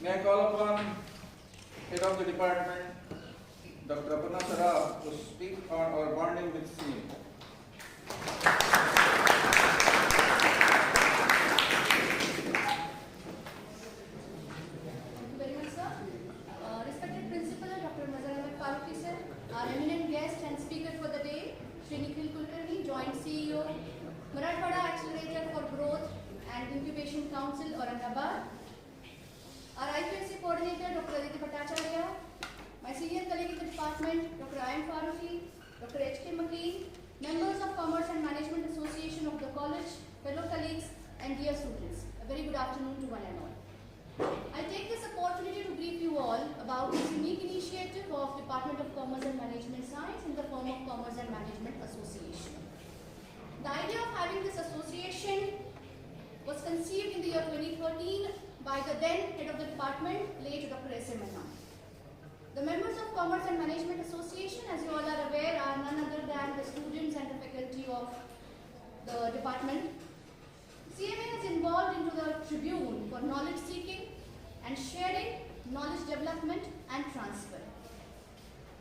May I call upon Head of the Department, Dr. Aparna Saraf, to speak on our bonding with CM. Thank you very much, sir. Respected Principal, Dr. Mazhar Ahmed Faruqi, sir, our eminent guest and speaker for the day, Shri Nikhil Kulkarni, Joint CEO, Marathwada Accelerator for Growth and Incubation Council, Aurangabad. Our IQAC Coordinator, Dr. Aditi Bhattacharya, my senior colleague in the department, Dr. Ayan Faruqi, Dr. H.K. McLean, members of Commerce and Management Association of the college, fellow colleagues, and dear students. A very good afternoon to one and all. I take this opportunity to brief you all about this unique initiative of Department of Commerce and Management Science in the form of Commerce and Management Association. The idea of having this association was conceived in the year 2013 by the then head of the department, late Dr. S. M. Anna. The members of Commerce and Management Association, as you all are aware, are none other than the students and the faculty of the department. CMA is involved into the tribune for knowledge seeking and sharing, knowledge development and transfer.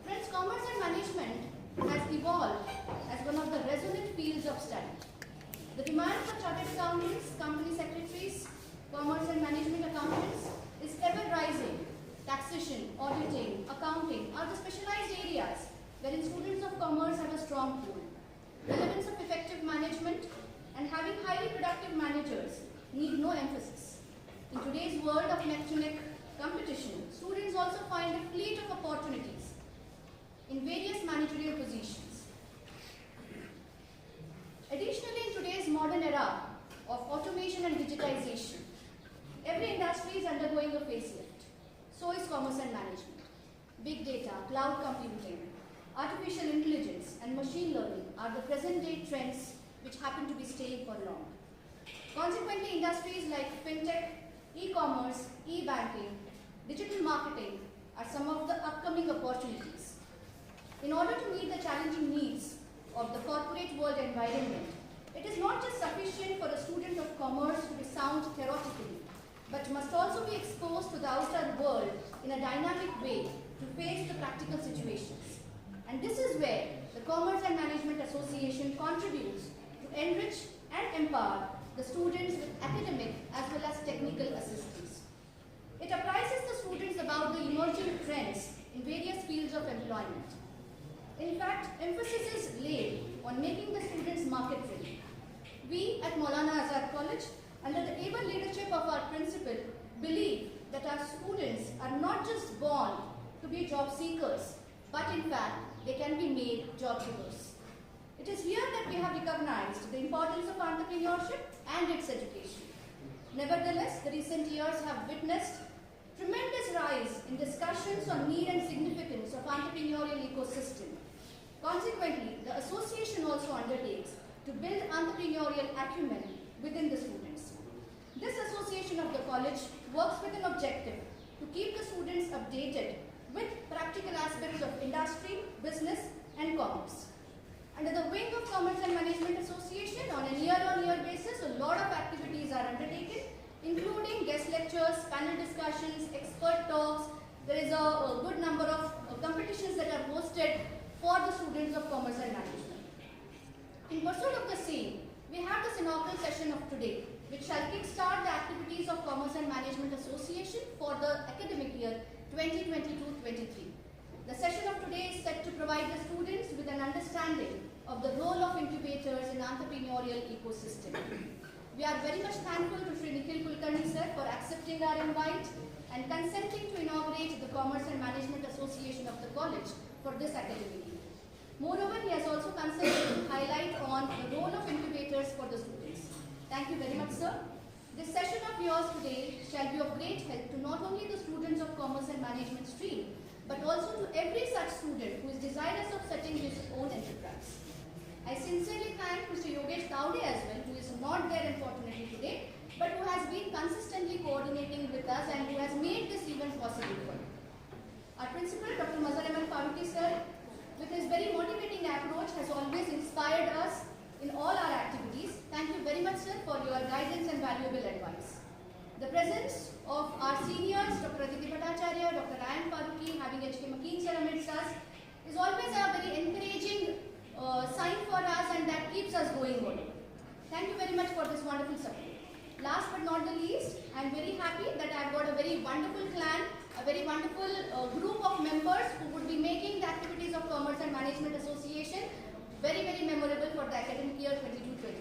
Friends, Commerce and Management has evolved as one of the resonant fields of study. The demand for chartered accountants, company secretaries, commerce and management accountants is ever rising. Taxation, auditing, accounting are the specialized areas wherein students of commerce have a strong hold. Relevance of effective management and having highly productive managers need no emphasis. In today's world of neck-to-neck competition, students also find a fleet of opportunities in various managerial positions. Additionally, in today's modern era of automation and digitization, every industry is undergoing a facelift. So is commerce and management. Big data, cloud computing, artificial intelligence, and machine learning are the present-day trends which happen to be staying for long. Consequently, industries like fintech, e-commerce, e-banking, digital marketing are some of the upcoming opportunities. In order to meet the challenging needs of the corporate world environment, it is not just sufficient for a student of commerce to be sound theoretically, but must also be exposed to the outer world in a dynamic way to face the practical situations. And this is where the Commerce and Management Association contributes to enrich and empower the students with academic as well as technical assistance. It apprises the students about the emerging trends in various fields of employment. In fact, emphasis is laid on making the students market ready. We at Maulana Azad College, under the able leadership of our principal, believe that our students are not just born to be job seekers, but in fact, they can be made job givers. It is here that we have recognized the importance of entrepreneurship and its education. Nevertheless, the recent years have witnessed tremendous rise in discussions on need and significance of entrepreneurial ecosystem. Consequently, the association also undertakes to build entrepreneurial acumen within the students. This association of the college works with an objective to keep the students updated with practical aspects of industry, business, and commerce. Under the wing of Commerce and Management Association, on a year-on-year basis, a lot of activities are undertaken, including guest lectures, panel discussions, expert talks. There is a good number of competitions that are hosted for the students of Commerce and Management. In pursuit of the same, we have this inaugural session of today, which shall kickstart the activities of Commerce and Management Association for the academic year 2022-23. The session of today is set to provide the students with an understanding of the role of incubators in entrepreneurial ecosystem. We are very much thankful to Shri Nikhil Kulkarni sir for accepting our invite and consenting to inaugurate the Commerce and Management Association of the college for this academic year. Moreover, he has also consented to highlight on the role of incubators for the students. Thank you very much, sir. This session of yours today shall be of great help to not only the students of Commerce and Management stream, but also to every such student who is desirous of setting his own enterprise. I sincerely thank Mr. Yogesh Taude as well, who is not there unfortunately today, but who has been consistently coordinating with us and who has made this event possible for us. Our principal, Dr. Mazhar Ahmed Faruqi sir, with his very motivating approach, has always inspired us in all our activities. Thank you very much, sir, for your guidance and valuable advice. The presence of our seniors, Dr. Aditi Bhattacharya, Dr. Ryan Faruqi, having HK McKean sir amidst us, is always a very encouraging sign for us, and that keeps us going on. Thank you very much for this wonderful support. Last but not the least, I am very happy that I have got a very wonderful clan, a very wonderful group of members who would be making the activities of Commerce and Management Association very, very memorable for the academic year 22-23.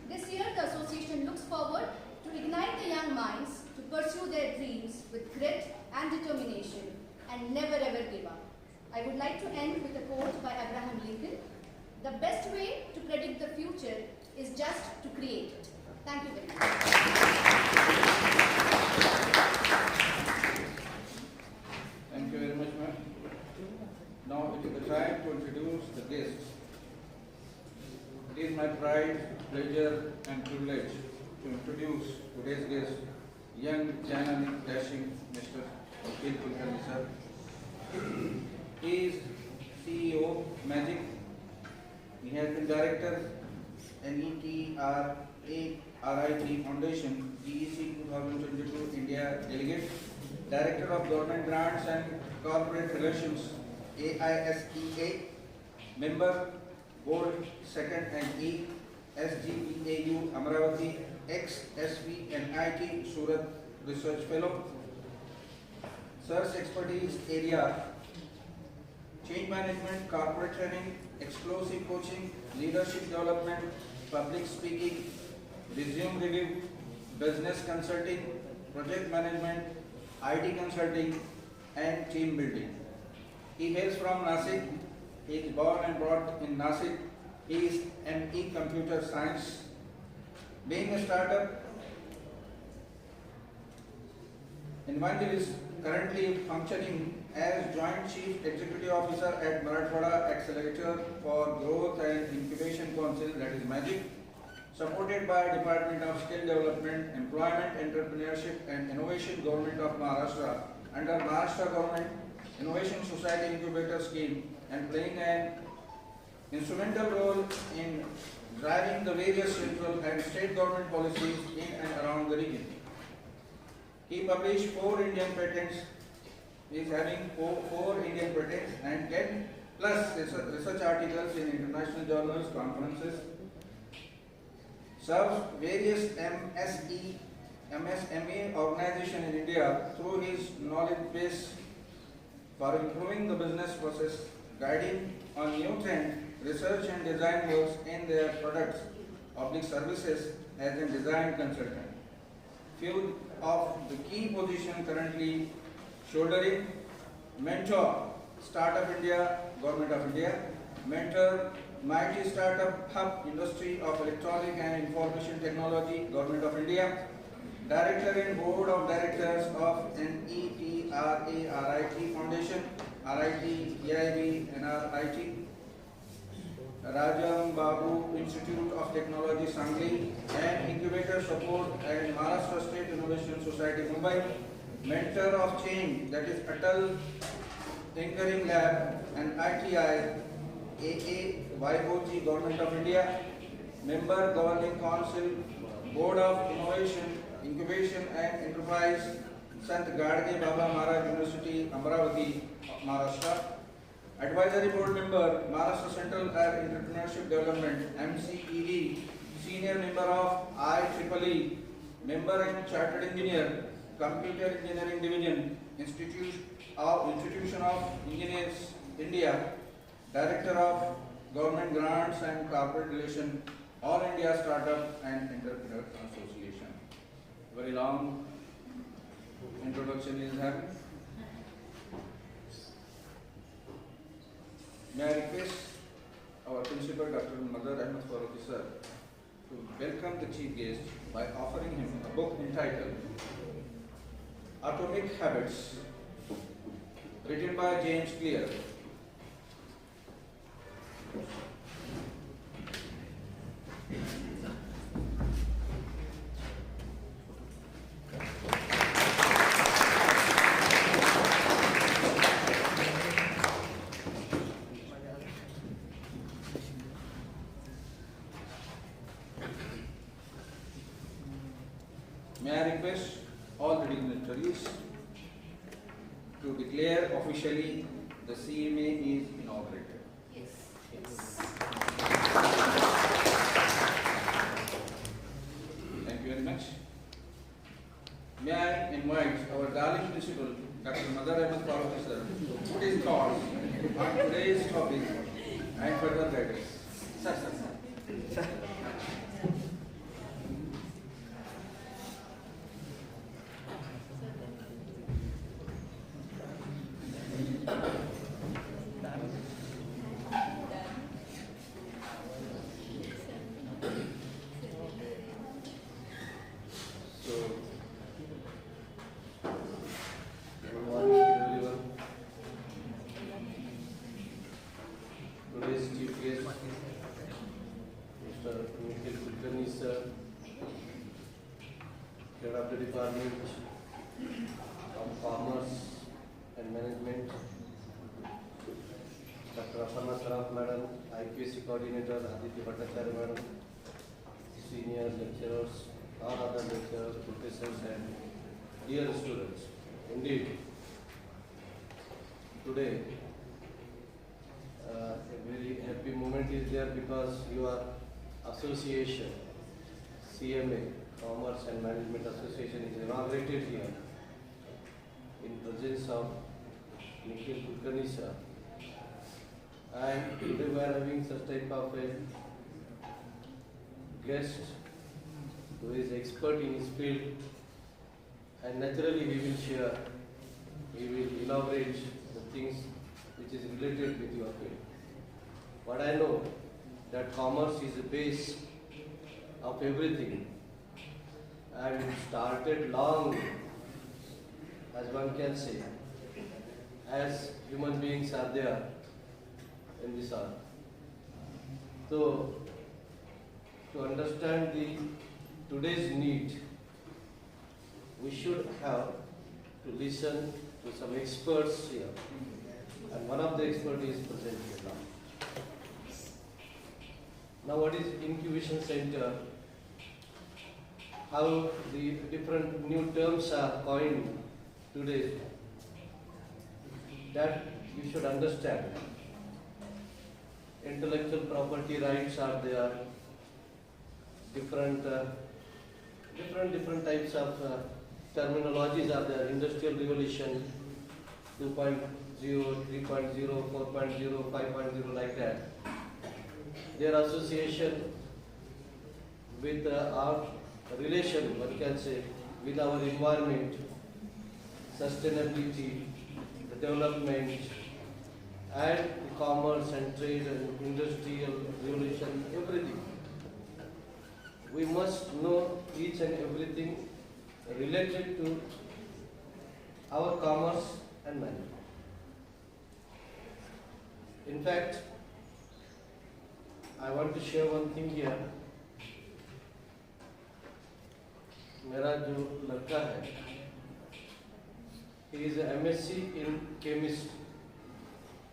This year, the association looks forward to ignite the young minds to pursue their dreams with grit and determination and never ever give up. I would like to end with a quote by Abraham Lincoln: "The best way to predict the future is just to create it." Thank you very much. Thank you very much, ma'am. Now it is the time to introduce the guests. It is my pride, pleasure and privilege to introduce today's guest, young, dynamic, dashing Mr. Akhil Kulkarni sir. He is CEO, Magic. He has been Director, NETRARIT Foundation, GEC 2022 India Delegate, Director of Government Grants and Corporate Relations, AISEA, Member, Board 2nd and E, SGPAU Amravati, ex-SV and IT Surat Research Fellow. Sir's expertise area: change management, corporate training, explosive coaching, leadership development, public speaking, resume review, business consulting, project management, IT consulting, and team building. He hails from Nasik. He is born and brought in Nasik. He is ME Computer Science. Being a startup evangelist, currently functioning as Joint Chief Executive Officer at Marathwada Accelerator for Growth and Incubation Council, that is MAGIC, supported by Department of Skill Development, Employment, Entrepreneurship and Innovation, Government of Maharashtra, under Maharashtra Government Innovation Society Incubator Scheme, and playing an instrumental role in driving the various central and state government policies in and around the region. He published 4 Indian patents. He is having four Indian patents and 10 plus research articles in international journals, conferences. Serves various MSME organizations in India through his knowledge base for improving the business process, guiding on new trend, research and design works in their products, public services as a design consultant. Few of the key positions currently shouldering: mentor, Startup India, Government of India; mentor, Mighty Startup Hub, Industry of Electronic and Information Technology, Government of India; Director and Board of Directors of NETRARIT Foundation, RIT, EIB, NRIT; Rajam Babu Institute of Technology, Sangli, and Incubator Support and Maharashtra State Innovation Society, Mumbai; mentor of change, that is Atal Tinkering Lab and ITI, AAYOG, Government of India; member, Governing Council, Board of Innovation, Incubation and Enterprise, Sant Gadge Baba Maharaj University, Amravati, Maharashtra; advisory board member, Maharashtra Central Air Entrepreneurship Development, MCED, senior member of IEEE, member and chartered engineer, Computer Engineering Division, Institution of Engineers, India, Director of Government Grants and Corporate Relations, All India Startup and Entrepreneur Association. Very long introduction is having. May I request our principal, Dr. Madar Ahmed Faruqi sir, to welcome the chief guest by offering him a book entitled Atomic Habits, written by James Clear. May I request all the dignitaries to declare officially the CMA is inaugurated. Thank you very much. May I invite our darling principal, Dr. Madar Ahmed Farooqi sir, to put his thoughts on today's topic and further guidance. Sir. So, good morning everyone. Today's chief guest, Mr. Nikhil Kulkarni sir, Head of the Department of Commerce and Management, Dr. Aparna Saraf madam, IQAC coordinator Aditi Bhattacharya madam, senior lecturers, all other lecturers, professors and dear students. Indeed, today a very happy moment is there because your association, CMA, Commerce and Management Association, is inaugurated here in presence of Nikhil Kulkarni sir. And today we are having such type of a guest who is expert in his field, and naturally he will elaborate the things which is related with your field. But I know that commerce is the base of everything, and it started long, as one can say, as human beings are there in this earth. So, to understand today's need, we should have to listen to some experts here, and one of the experts is present here now. Now, what is incubation center? How the different new terms are coined today, that you should understand. Intellectual property rights are there. Different types of terminologies are there. Industrial Revolution 2.0, 3.0, 4.0, 5.0, like that. Their association with our relation, one can say, with our environment, sustainability, the development, and the commerce and trade and industrial revolution, everything. We must know each and everything related to our commerce and management. In fact, I want to share one thing here. मेरा जो लड़का है, he is a MSc in chemistry.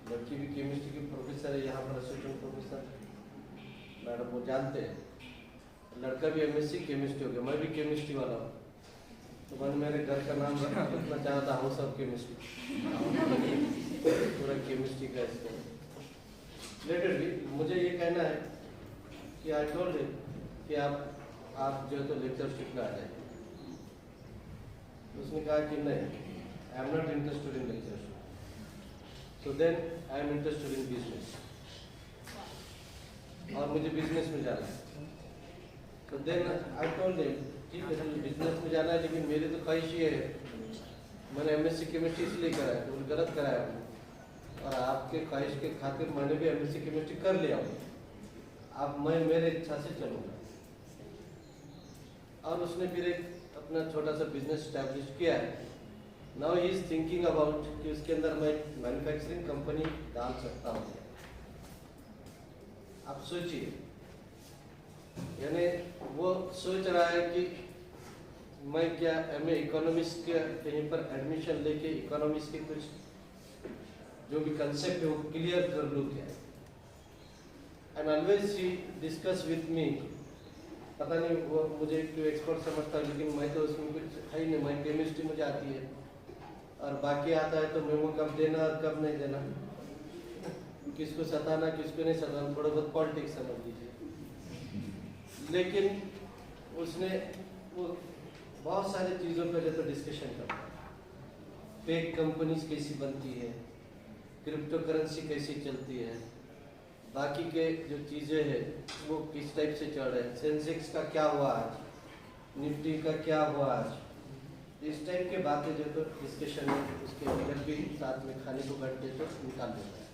लड़की भी chemistry की professor है, यहाँ पर असिस्टेंट प्रोफेसर मैडम वो जानते हैं. लड़का भी एमएससी केमिस्ट्री हो गया, मैं भी केमिस्ट्री वाला हूँ. तो मैंने मेरे घर का नाम रखना चाहा था हाउस ऑफ केमिस्ट्री. पूरा केमिस्ट्री का इसका रिलेटेड भी मुझे ये कहना है कि आई टोल्ड हिम कि आप जो है तो लेक्चरशिप में आ जाइए. उसने कहा कि नहीं, आई am not interested in lectureship. So then I am interested in business. और मुझे बिजनेस में जाना है. So then I told him, ठीक है तुझे बिजनेस में जाना है, लेकिन मेरी तो ख्वाहिश ये है, मैंने एमएससी केमिस्ट्री इसलिए कराया, तो गलत कराया, और आपके ख्वाहिश के खातिर मैंने भी एमएससी केमिस्ट्री कर लिया हूँ. अब मैं मेरे इच्छा से चलूँगा. और उसने फिर एक अपना छोटा सा बिजनेस स्टैब्लिश किया है. Now he is thinking about कि उसके अंदर मैं मैन्युफैक्चरिंग कंपनी डाल सकता हूँ. आप सोचिए, यानी वो सोच रहा है कि मैं क्या एमए इकोनॉमिक्स के कहीं पर एडमिशन लेके इकोनॉमिक्स के कुछ जो भी कंसेप्ट है वो क्लियर कर लूँ क्या. And always he discuss with me पता नहीं वो मुझे क्यों एक्सपर्ट समझता है, लेकिन मैं तो उसमें कुछ है ही नहीं। मैं केमिस्ट्री मुझे आती है और बाकी आता है तो मेमो कब देना और कब नहीं देना, किसको सताना किसको नहीं सताना, थोड़ा बहुत पॉलिटिक्स समझ लीजिए। लेकिन उसने वो बहुत सारी चीज़ों पर तो डिस्कशन करता है, फेक कंपनीज कैसी बनती है, क्रिप्टो करेंसी कैसी चलती है, बाकी के जो चीज़ें हैं वो किस टाइप से चल रहे हैं, सेंसेक्स का क्या हुआ आज, निफ्टी का क्या हुआ आज, इस टाइप के बातें जो तो डिस्कशन में उसके जब भी साथ में खाने को बैठते तो निकाल देता है।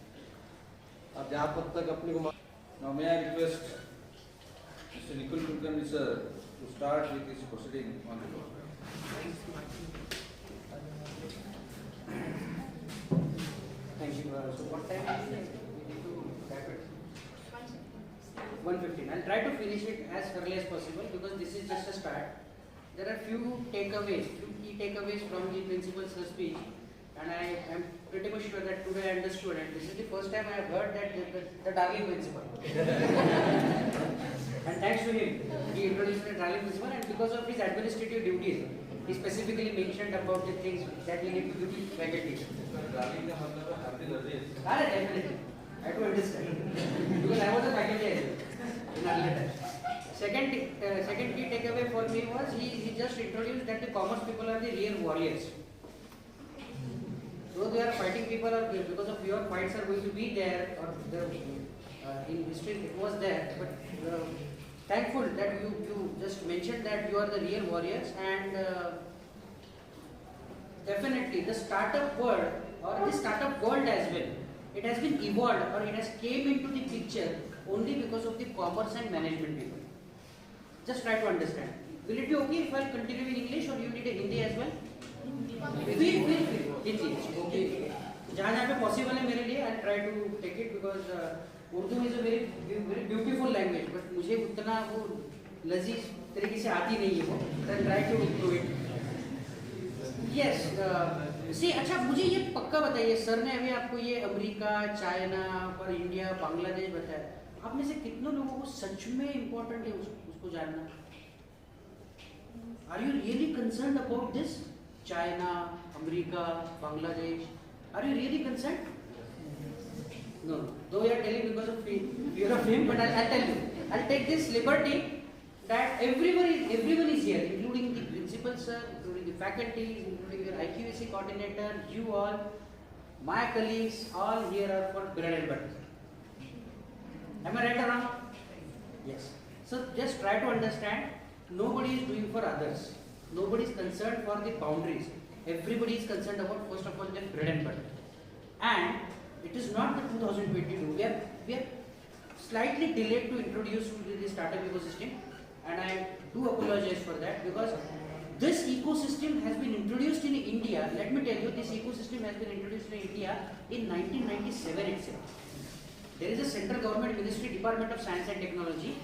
अब जहाँ तक अपने को Now may I request Mr. Nikul Kulkarni sir to start with his proceeding on the floor. Thank you. So what time is it? We need to wrap it. 1:15. I'll try to finish it as early as possible because this is just a start. There are few key takeaways from the principal's speech, and I am pretty much sure that today I understood, and this is the first time I have heard that the darling principal. And thanks to him, he introduced the darling principal, and because of his administrative duties, he specifically mentioned about the things that we need to do to faculty. Darling का मतलब है happy birthday. Definitely. I do understand. Because I was a faculty as well in earlier times. Second key takeaway for me was he just introduced that the commerce people are the real warriors. Though they are fighting people, or because of your fights are going to be there, or in history it was there, but thankful that you just mentioned that you are the real warriors, and definitely the startup world or the startup world as well, it has been evolved or it has came into the picture only because of the commerce and management people. Just try to understand. Will it be okay if I continue in English or you need a Hindi as well? Hindi. Okay. जहाँ जहाँ पे possible है मेरे लिए, I'll try to take it because Urdu is a very beautiful language, but मुझे उतना वो लजीज तरीके से आती नहीं है वो. I'll try to do it. Yes. See, अच्छा मुझे ये पक्का बताइए, सर ने अभी आपको ये अमेरिका, चाइना और इंडिया, बांग्लादेश बताया, आप में से कितनों लोगों को सच में इम्पोर्टेंट है उसको जानना? Are you really concerned about this? China, America, Bangladesh. Are you really concerned? No. Though you are telling because of fear of him, but I'll tell you. I'll take this liberty that everyone is here, including the principal sir, including the faculty, including your IQAC coordinator, you all, my colleagues, all here are for bread and butter. Am I right or wrong? Yes. So just try to understand, nobody is doing for others. Nobody is concerned for the boundaries. Everybody is concerned about, first of all, their bread and butter. And it is not the 2022. We are slightly delayed to introduce the startup ecosystem, and I do apologize for that because this ecosystem has been introduced in India. Let me tell you, this ecosystem has been introduced in India in 1997 itself. There is a central government ministry, Department of Science and Technology.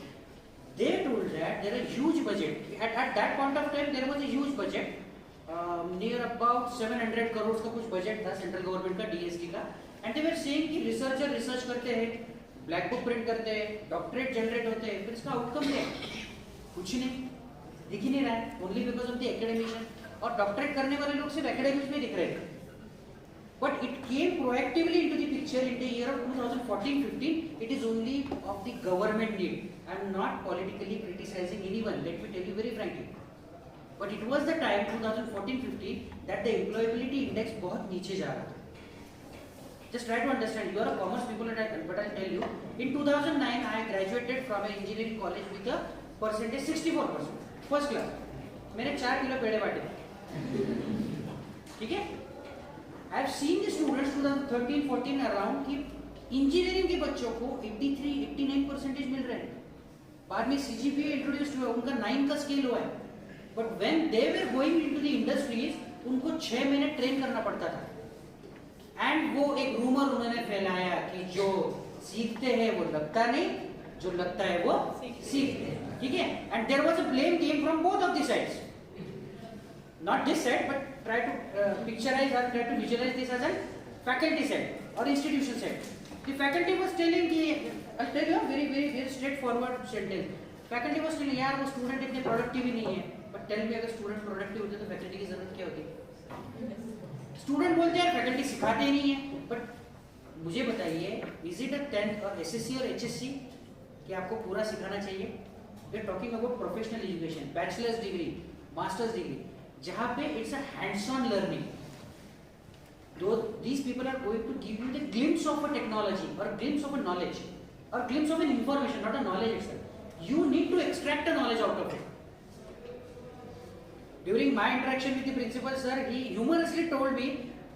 They told that there is a huge budget. At that point of time, there was a huge budget, near about 700 crores का कुछ budget था central government का, DST का. And they were saying कि researcher research करते हैं, black book print करते हैं, doctorate generate होते हैं, फिर इसका outcome क्या है? कुछ नहीं, दिख ही नहीं रहा है, only because of the academician. और doctorate करने वाले लोग सिर्फ academics में दिख रहे थे. But it came proactively into the picture in the year of 2014-15. It is only of the government need. I am not politically criticizing anyone, let me tell you very frankly. But it was the time, 2014-15, that the employability index बहुत नीचे जा रहा था. Just try to understand, you are a commerce people, but I'll tell you, in 2009, I graduated from an engineering college with a percentage 64%, first class. मैंने 4 kilo पेड़े बांटे थे. ठीक है? I have seen the students 2013-14 around कि engineering के बच्चों को 83-89% मिल रहे हैं. बाद में CGPA इंट्रोड्यूस हुआ, उनका 9 का स्केल हुआ है. But when they were going into the industries, उनको 6 महीने ट्रेन करना पड़ता था. एंड वो एक रूमर उन्होंने फैलाया कि जो सीखते हैं वो लगता नहीं, जो लगता है वो सीखते हैं. ठीक है? And there was a blame came from both of the sides. Not this side, but try to picturize or try to visualize this as a faculty side or institution side. The faculty was telling, I'll tell you a very straightforward sentence. Faculty was telling यार वो student इतने productive ही नहीं है, but tell me अगर student productive होते तो faculty की जरूरत क्या होती? स्टूडेंट बोलते हैं फैकल्टी सिखाते ही नहीं है, बट मुझे बताइए इज इट अ 10th और एसएससी और एचएससी कि आपको पूरा सिखाना चाहिए? We are talking about professional education, bachelor's degree, master's degree, जहां पे it's a hands on learning. These people are going to give you the glimpse of a technology or glimpse of a knowledge or glimpse of an information, not a knowledge itself. You need to extract a knowledge out of it. During my interaction with the principal sir, he humorously told me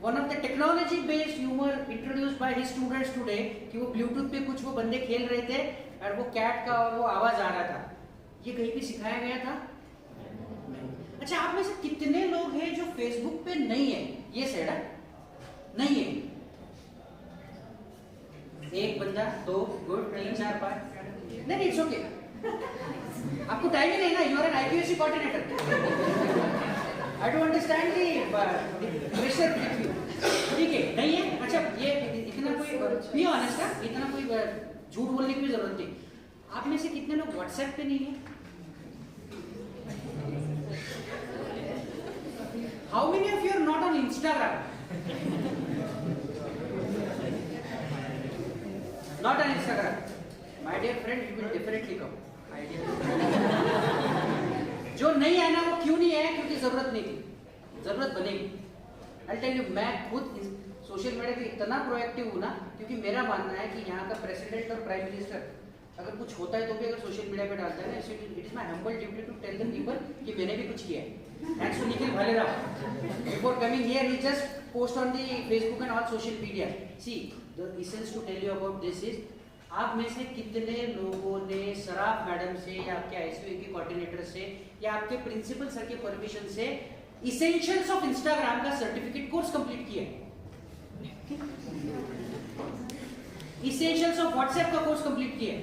one of the technology based humor introduced by his students today कि वो Bluetooth पे कुछ वो बंदे खेल रहे थे और वो कैट का और वो आवाज आ रहा था. ये कहीं पे सिखाया गया था? अच्छा, आप में से कितने लोग हैं जो फेसबुक पे नहीं है? ये सेड़ा नहीं है. एक बंदा, 2, गुड, 3, 4, 5. नहीं, इट्स ओके. आपको टाइम ही नहीं ना. You are an IQAC coordinator. I don't understand the pressure with you. ठीक है, नहीं है. अच्छा, ये इतना कोई बी ऑनेस्ट है, इतना कोई झूठ बोलने की भी जरूरत नहीं. आप में से कितने लोग व्हाट्सएप पे नहीं है? How many of you are not on Instagram? Not on Instagram. My dear friend, you will definitely come. जो नहीं है ना वो क्यों नहीं है? क्योंकि जरूरत नहीं थी. जरूरत बनेगी. I'll tell you, मैं खुद सोशल मीडिया पे इतना प्रोएक्टिव हूँ ना, क्योंकि मेरा मानना है कि यहाँ का प्रेसिडेंट और प्राइम मिनिस्टर अगर कुछ होता है तो भी अगर सोशल मीडिया पे डालता है ना, it is my humble duty to tell the people कि मैंने भी कुछ किया है. Thanks to Nikhil Bhalerao. Before coming here, he just post on the Facebook and all social media. See, the essence to tell you about this is, आप में से कितने लोगों ने सराफ मैडम से या आपके आईसीयू के कोऑर्डिनेटर से या आपके प्रिंसिपल सर के परमिशन से इसेंशियल्स ऑफ इंस्टाग्राम का सर्टिफिकेट कोर्स कंप्लीट किया? इसेंशियल्स ऑफ व्हाट्सएप का कोर्स कंप्लीट किया?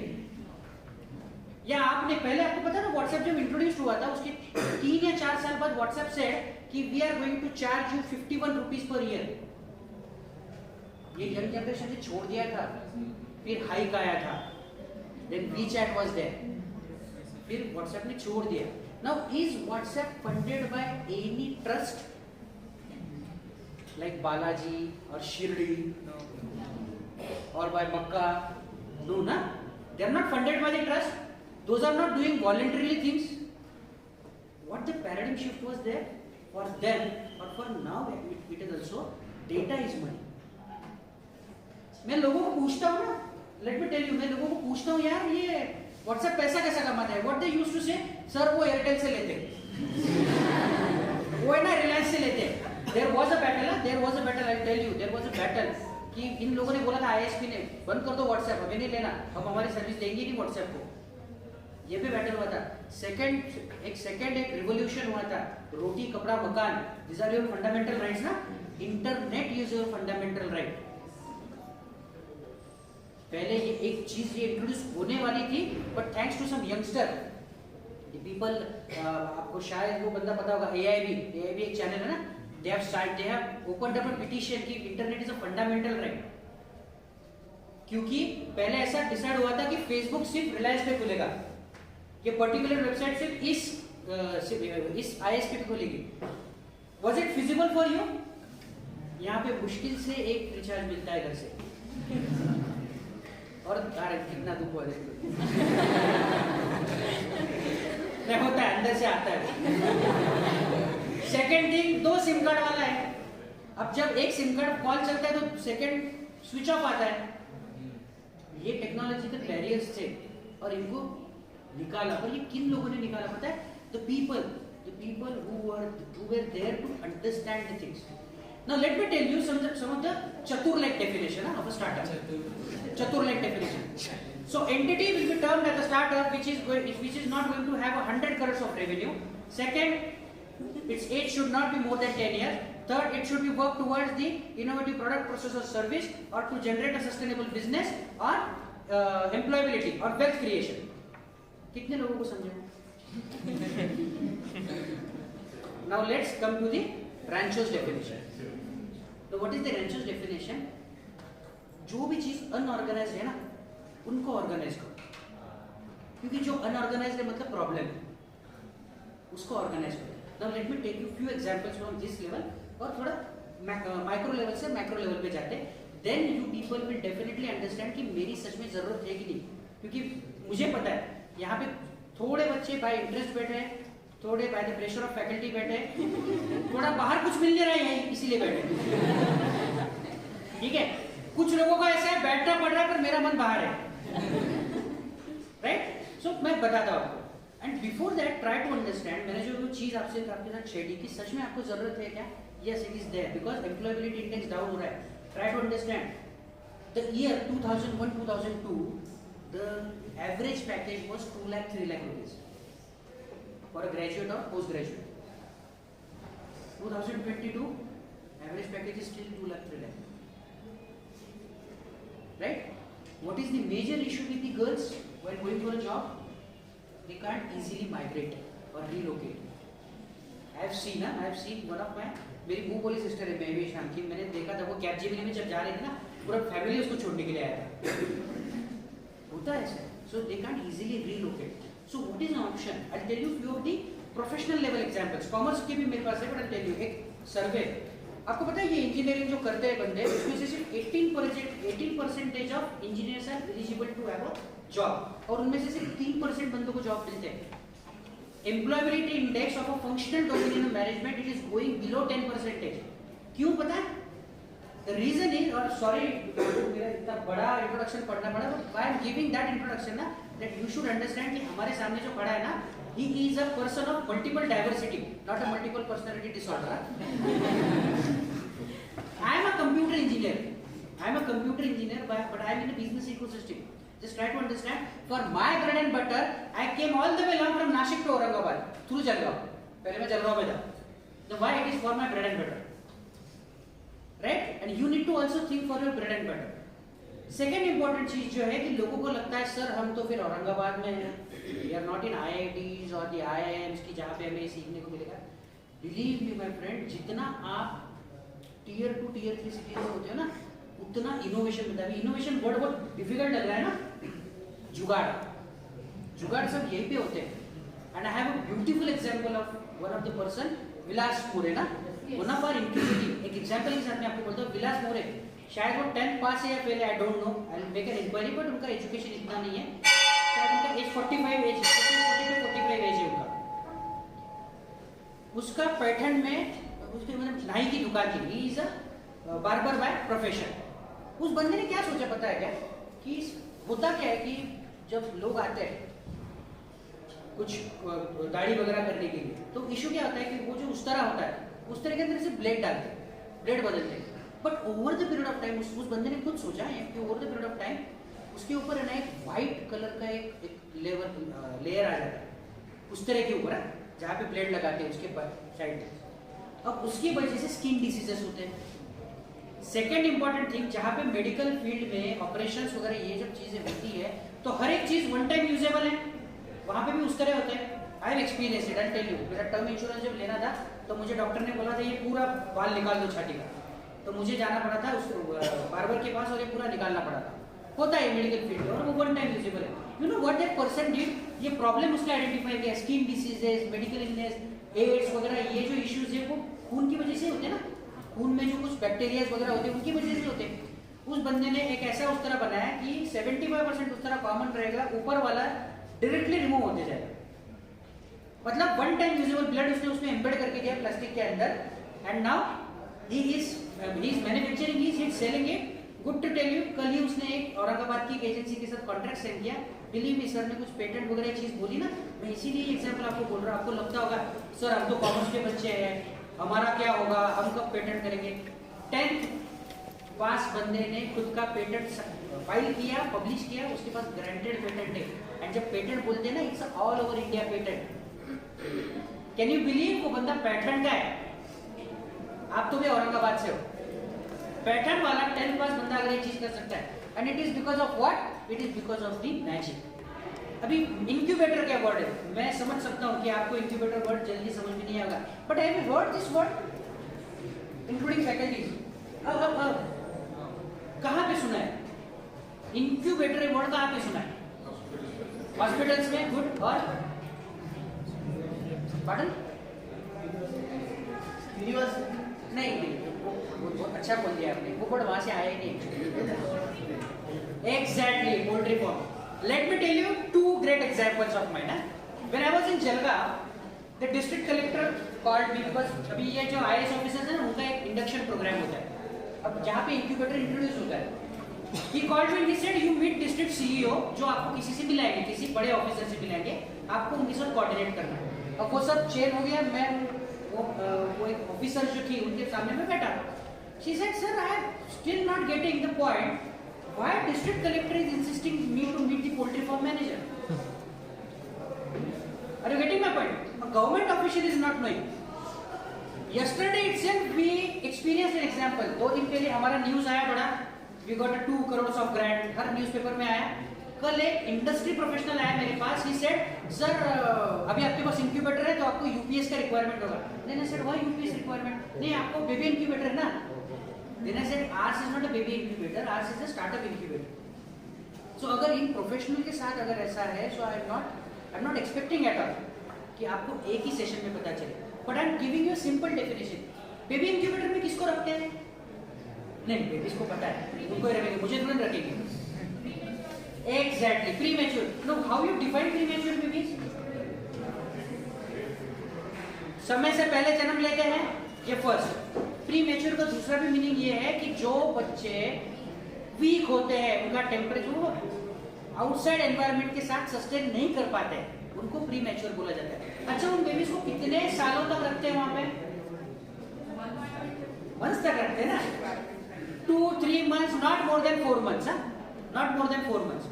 या आपने पहले, आपको पता ना व्हाट्सएप जब इंट्रोड्यूस हुआ था उसके 3 या 4 साल बाद व्हाट्सएप से कि we are going to charge you 51 rupees per year. ये यंग जनरेशन ने छोड़ दिया था. फिर हाइक आया था, देन वीचैट वाज देयर, फिर व्हाट्सएप ने छोड़ दिया. Now is WhatsApp funded by any trust like Balaji और शिरडी और बाय मक्का? नो ना, they are not funded by the trust. Those are not doing voluntarily things. What the paradigm shift was there for them, or for now it is also, data is money. मैं लोगों को पूछता हूँ ना, let me tell you, मैं लोगों को पूछता हूँ यार ये WhatsApp पैसा कैसा कमाता है? What they used to say, sir वो एयरटेल से लेते, वो है ना रिलायंस से लेते. There was a battle, there was a battle, I'll tell you, there was a battle कि इन लोगों ने बोला था ISP ने बंद कर दो WhatsApp, हमें नहीं लेना, हम हमारी सर्विस देंगे नहीं WhatsApp को. ये भी बैटल हुआ था. एक रिवोल्यूशन हुआ था, रोटी कपड़ा मकान. This are your fundamental rights ना. Internet is your fundamental right. पहले ये एक चीज ये इंट्रोड्यूस होने वाली थी, but thanks to some youngster people, आपको शायद वो बंदा पता होगा, AIB एक चैनल है ना, they have opened up a petition कि internet is a fundamental right. क्योंकि पहले ऐसा डिसाइड हुआ था कि फेसबुक सिर्फ रिलायंस पे खुलेगा, ये पर्टिकुलर वेबसाइट सिर्फ इस ISP पे खुलेगी. Was it feasible for you? यहाँ पे मुश्किल से एक रिचार्ज मिलता है घर से. और कितना दुख हुआ नहीं होता है, अंदर से आता है. सेकेंड थिंग, 2 सिम कार्ड वाला है. अब जब एक सिम कार्ड कॉल चलता है तो सेकेंड स्विच ऑफ आता है. ये टेक्नोलॉजिकल बैरियर्स थे और इनको निकाला. पर ये किन लोगों ने निकाला पता है? The people who were there to understand the things. Now let me tell you some of the chatur-like definition of a startup. Chatur-like definition. So entity will be termed as a startup which is not going to have 100 crores of revenue. Second, its age should not be more than 10 years. Third, it should be work towards the innovative product, process or service, or to generate a sustainable business or employability or wealth creation. कितने लोगों को समझे? Now let's come to the Rancho's definition. So what is the Rancho's definition? जो भी चीज unorganised है ना, उनको ऑर्गेनाइज करो. क्योंकि जो अनऑर्गेनाइज्ड है मतलब प्रॉब्लम है, उसको ऑर्गेनाइज करो. Now let me take you few examples from this level और थोड़ा माइक्रो लेवल से मैक्रो लेवल पे जाते हैं. Then you people will definitely understand कि मेरी सच में जरूरत है कि नहीं. क्योंकि मुझे पता है यहाँ पे थोड़े बच्चे बाय इंटरेस्ट बैठे हैं, थोड़े by the pressure of faculty बैठे हैं, थोड़ा बाहर कुछ मिल नहीं रहा है यही इसीलिए बैठे हैं. ठीक है, कुछ लोगों का ऐसा है बैठना पड़ रहा है पर मेरा मन बाहर है. राइट, सो मैं बताता हूँ आपको. And before that try to understand. मैंने जो चीज आपके साथ शेयर की सच में आपको जरूरत है क्या? Yes, it is there because employability index down हो रहा है. Try to understand. The year 2001-2002 the average package was 2 lakh 3 lakh rupees for a graduate or postgraduate. 2022 average package is still 2 lakh 3 lakh. Right? What is the major issue with the girls while going for a job? They can't easily migrate or relocate. I have seen one of my मेरी मुंह बोली sister है महवेश नाम की. मैंने देखा था वो कैपजेमिनी में जब जा रहे थे ना, पूरा फैमिली उसको छोड़ने के लिए आया था. होता है ऐसा. So they can't easily relocate. So what is an option? I tell you few of the professional level examples. Commerce के भी मेरे पास है, बट आई टेल यू एक सर्वे. आपको पता है ये इंजीनियरिंग जो करते हैं बंदे, उसमें से सिर्फ 18% of engineers are eligible to have a job, और उनमें से सिर्फ 3% बंदों को जॉब मिलते हैं. Employability index of a functional domain in management it is going below 10%. क्यों पता है? The reason is, और sorry मेरा इतना बड़ा इंट्रोडक्शन पढ़ना पड़ा, but I am giving that introduction ना, that you should understand कि हमारे सामने जो खड़ा है ना, he is a person of multiple diversity, not a multiple personality disorder. I am a computer engineer, but I am in a business ecosystem. Just try to understand. For my bread and butter, I came all the way along from Nashik to Aurangabad through Jalgaon. पहले मैं जलगांव में था. Now why it is for my bread and butter? Right? And you need to also think for your bread and butter. Second important चीज जो है कि लोगों को लगता है सर हम तो फिर औरंगाबाद में हैं, we are not in IITs और the IIMs की जहाँ पे हमें सीखने को मिलेगा. Believe me my friend, जितना आप tier 2 tier 3 cities में होते हो ना, उतना इनोवेशन मिलता है. इनोवेशन वर्ड बहुत डिफिकल्ट लग रहा है ना. जुगाड़ सब यहीं पे होते हैं. And I have a beautiful example of one of the person, Vilas More ना, वन ऑफ आवर इंक्यूबेटिव. एक एग्जांपल के साथ मैं आपको बोलता हूँ. विलास मोरे शायद वो 10th पास है या फेल है, I don't know, I will make an inquiry, but उनका एजुकेशन इतना नहीं है. शायद उनका एज 45 एज 45 एज है उनका. उसका पैठन में उसके मतलब नाई की दुकान थी. He is a barber by profession. उस बंदे ने क्या सोचा पता है क्या? कि होता क्या है कि जब लोग आते हैं कुछ दाढ़ी वगैरह करने के लिए, तो इशू क्या होता है कि वो जो उस तरह होता है उस तरह के अंदर से ब्लेड डालते हैं, ब्लेड बदलते हैं. But over the period of time उस बंदे ने खुद सोचा है कि over the period of time उसके ऊपर है ना एक वाइट कलर का एक लेयर आ जाता है उस तरह के ऊपर, जहाँ पे ब्लेड लगाते हैं उसके साइड में. अब उसकी वजह से स्किन डिसीजेस होते हैं. सेकेंड इंपॉर्टेंट थिंग, जहाँ पे मेडिकल फील्ड में ऑपरेशंस वगैरह ये जब चीजें होती है तो हर एक चीज वन टाइम यूजेबल है, वहाँ पे भी उस तरह होते हैं. I have experience it, I tell you. मेरा टर्म इंश्योरेंस जब लेना था तो मुझे डॉक्टर ने बोला था ये पूरा बाल निकाल दो छाती का, तो मुझे जाना पड़ा था उस बार्बर के पास और ये पूरा निकालना पड़ा था. होता है मेडिकल फील्ड में, और वो वन टाइम यूजेबल है. You know what that person did? ये प्रॉब्लम उसने आइडेंटिफाई किया. Skin diseases, medical illness, AIDS वगैरह, ये जो इश्यूज है वो खून की वजह से होते हैं ना. खून में जो कुछ बैक्टीरियाज वगैरह होते हैं उनकी वजह से होते हैं. उस बंदे ने एक ऐसा उस तरह बनाया कि 75% उस तरह कॉमन रहेगा, ऊपर वाला डायरेक्टली रिमूव होते जाएगा. मतलब वन टाइम यूजेबल ब्लड उसने उसमें एम्बेड करके दिया प्लास्टिक के अंदर. And now he is manufacturing, he is selling it. Good to tell you, कल ही उसने एक औरंगाबाद की एजेंसी के साथ कॉन्ट्रैक्ट साइन किया. बिलीव मी, सर ने कुछ पेटेंट वगैरह चीज बोली ना, मैं इसीलिए एग्जांपल आपको बोल रहा हूँ. आपको लगता होगा सर हम तो कॉमर्स के बच्चे हैं, हमारा क्या होगा, हम कब पेटेंट करेंगे. 10th पास बंदे ने खुद का पेटेंट फाइल किया, पब्लिश किया, उसके पास ग्रांटेड पेटेंट है. एंड जब पेटेंट बोलते हैं ना, it's all over India patent. Can you believe वो बंदा पैटर्न का है. आप तो भी औरंगाबाद से हो. पैटर्न वाला 10th पास बंदा अगर ये चीज कर सकता है, and it is because of what? It is because of the magic. अभी इंक्यूबेटर क्या वर्ड है, मैं समझ सकता हूँ कि आपको इंक्यूबेटर वर्ड जल्दी समझ में नहीं आएगा, but have you heard this word including faculties? अब कहाँ पे सुना है इंक्यूबेटर वर्ड? कहाँ पे सुना है? हॉस्पिटल्स में गुड और पार्डन नहीं वो बहुत अच्छा बोल दिया आपने, वो वर्ड वहां से आया ही नहीं। Exactly poultry farm. Let me tell you two great examples of mine. When I was in Jalgaon, the district collector called me because अभी ये जो आईएएस ऑफिसर्स है ना उनका एक इंडक्शन प्रोग्राम होता है, अब जहाँ पे इंक्यूबेटर इंट्रोड्यूस होता है। He called me and he said you meet district CEO जो आपको किसी से मिलाएंगे, किसी बड़े ऑफिसर से मिलाएंगे, आपको उनके साथ कोऑर्डिनेट करना है। अब वो सब चेंज हो गया, मैं वो एक ऑफिसर जो थी उनके सामने में बैठा। She said, sir, I am still not getting the point. Why district collector is insisting me to meet the poultry farm manager? Are you getting my point? A government official is not knowing. Yesterday itself we experienced an example. 2 दिन पहले हमारा news आया बड़ा, we got a 2 crores of grant, her newspaper में आया। कल एक industry professional आया मेरे पास, he said, सर अभी आपके पास इंक्यूबेटर है तो आपको यूपीएस का रिक्वायरमेंट होगा। मैंने सर व्हाई यूपीएस रिक्वायरमेंट? नहीं आपको बेबी इंक्यूबेटर है ना। Then I said, ours is not a baby incubator, ours is a startup incubator. So अगर इन प्रोफेशनल के साथ अगर ऐसा है, so I'm not expecting at all कि आपको एक ही सेशन में पता चले। But I'm giving you a simple definition. Baby incubator में किसको रखते हैं? नहीं बेबीज को पता है, उनको ही रखेंगे, मुझे तुरंत रखेंगे। Exactly, premature. Now how you define premature babies? समय से पहले जन्म लेते हैं, ये फर्स्ट। प्रीमेच्योर का दूसरा भी मीनिंग ये है कि जो बच्चे वीक होते हैं, उनका टेम्परेचर आउटसाइड एनवायरनमेंट के साथ सस्टेन नहीं कर पाते हैं, उनको प्रीमेच्योर बोला जाता है। अच्छा उन बेबीज को कितने सालों तक रखते हैं वहां पे? मंथ्स तक रखते हैं ना, 2-3 months, not more than 4 months, not more than 4 months.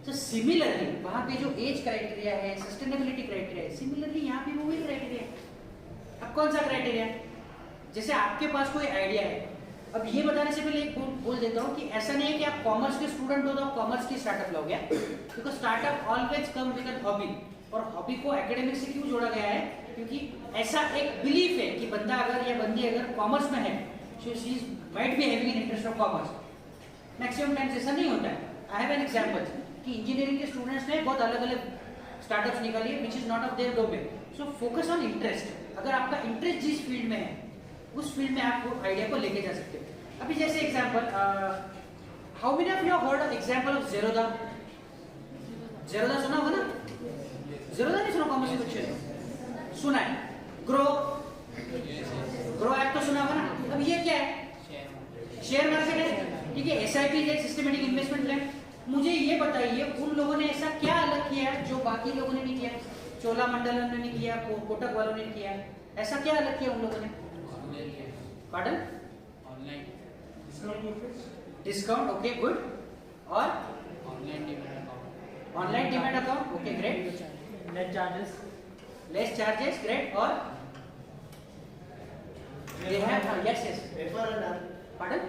So similarly, वहाँ पे जो एज क्राइटेरिया है, सस्टेनेबिलिटी क्राइटेरिया है, सिमिलरली यहाँ पे वो भी क्राइटेरिया है। अब कौन सा क्राइटेरिया? जैसे आपके पास कोई आइडिया है, अब ये बताने से पहले एक बोल देता हूँ कि ऐसा नहीं है कि आप कॉमर्स के स्टूडेंट हो तो आप कॉमर्स की स्टार्टअप लोगे, because startup always come with an hobby. और हॉबी को एकेडमिक से क्यों जोड़ा गया है? क्योंकि ऐसा एक बिलीफ है कि बंदा अगर या बंदी अगर कॉमर्स में है, so she might be having an interest of commerce. Maximum times ऐसा नहीं होता है। आई हैव एन एग्जांपल कि इंजीनियरिंग के स्टूडेंट्स ने बहुत अलग अलग स्टार्टअप्स निकाली है which is not of their domain. So focus on interest. अगर आपका इंटरेस्ट जिस फील्ड में है उस फील्ड में आप वो आइडिया को लेके जा सकते हो। अभी जैसे example, how many of you have heard of example of Zerodha? Zerodha सुना होगा ना? ज़ेरोधा नहीं सुना? कॉमर्स सेक्शन सुना है। ग्रो ऐप तो सुना होगा ना? अब ये क्या है? शेयर मार्केट है, ठीक है। एसआईपी है, सिस्टमेटिक इन्वेस्टमेंट प्लान। मुझे ये बताइए उन लोगों ने ऐसा क्या अलग किया है जो बाकी लोगों ने नहीं किया? चोलामंडलम ने नहीं किया, कोटक वालों ने किया, ऐसा क्या अलग किया उन लोगों ने? पार्डन? Discount, okay good. और online demat account, okay great. Less charges, great. और they have, yes refer and earn. Pardon?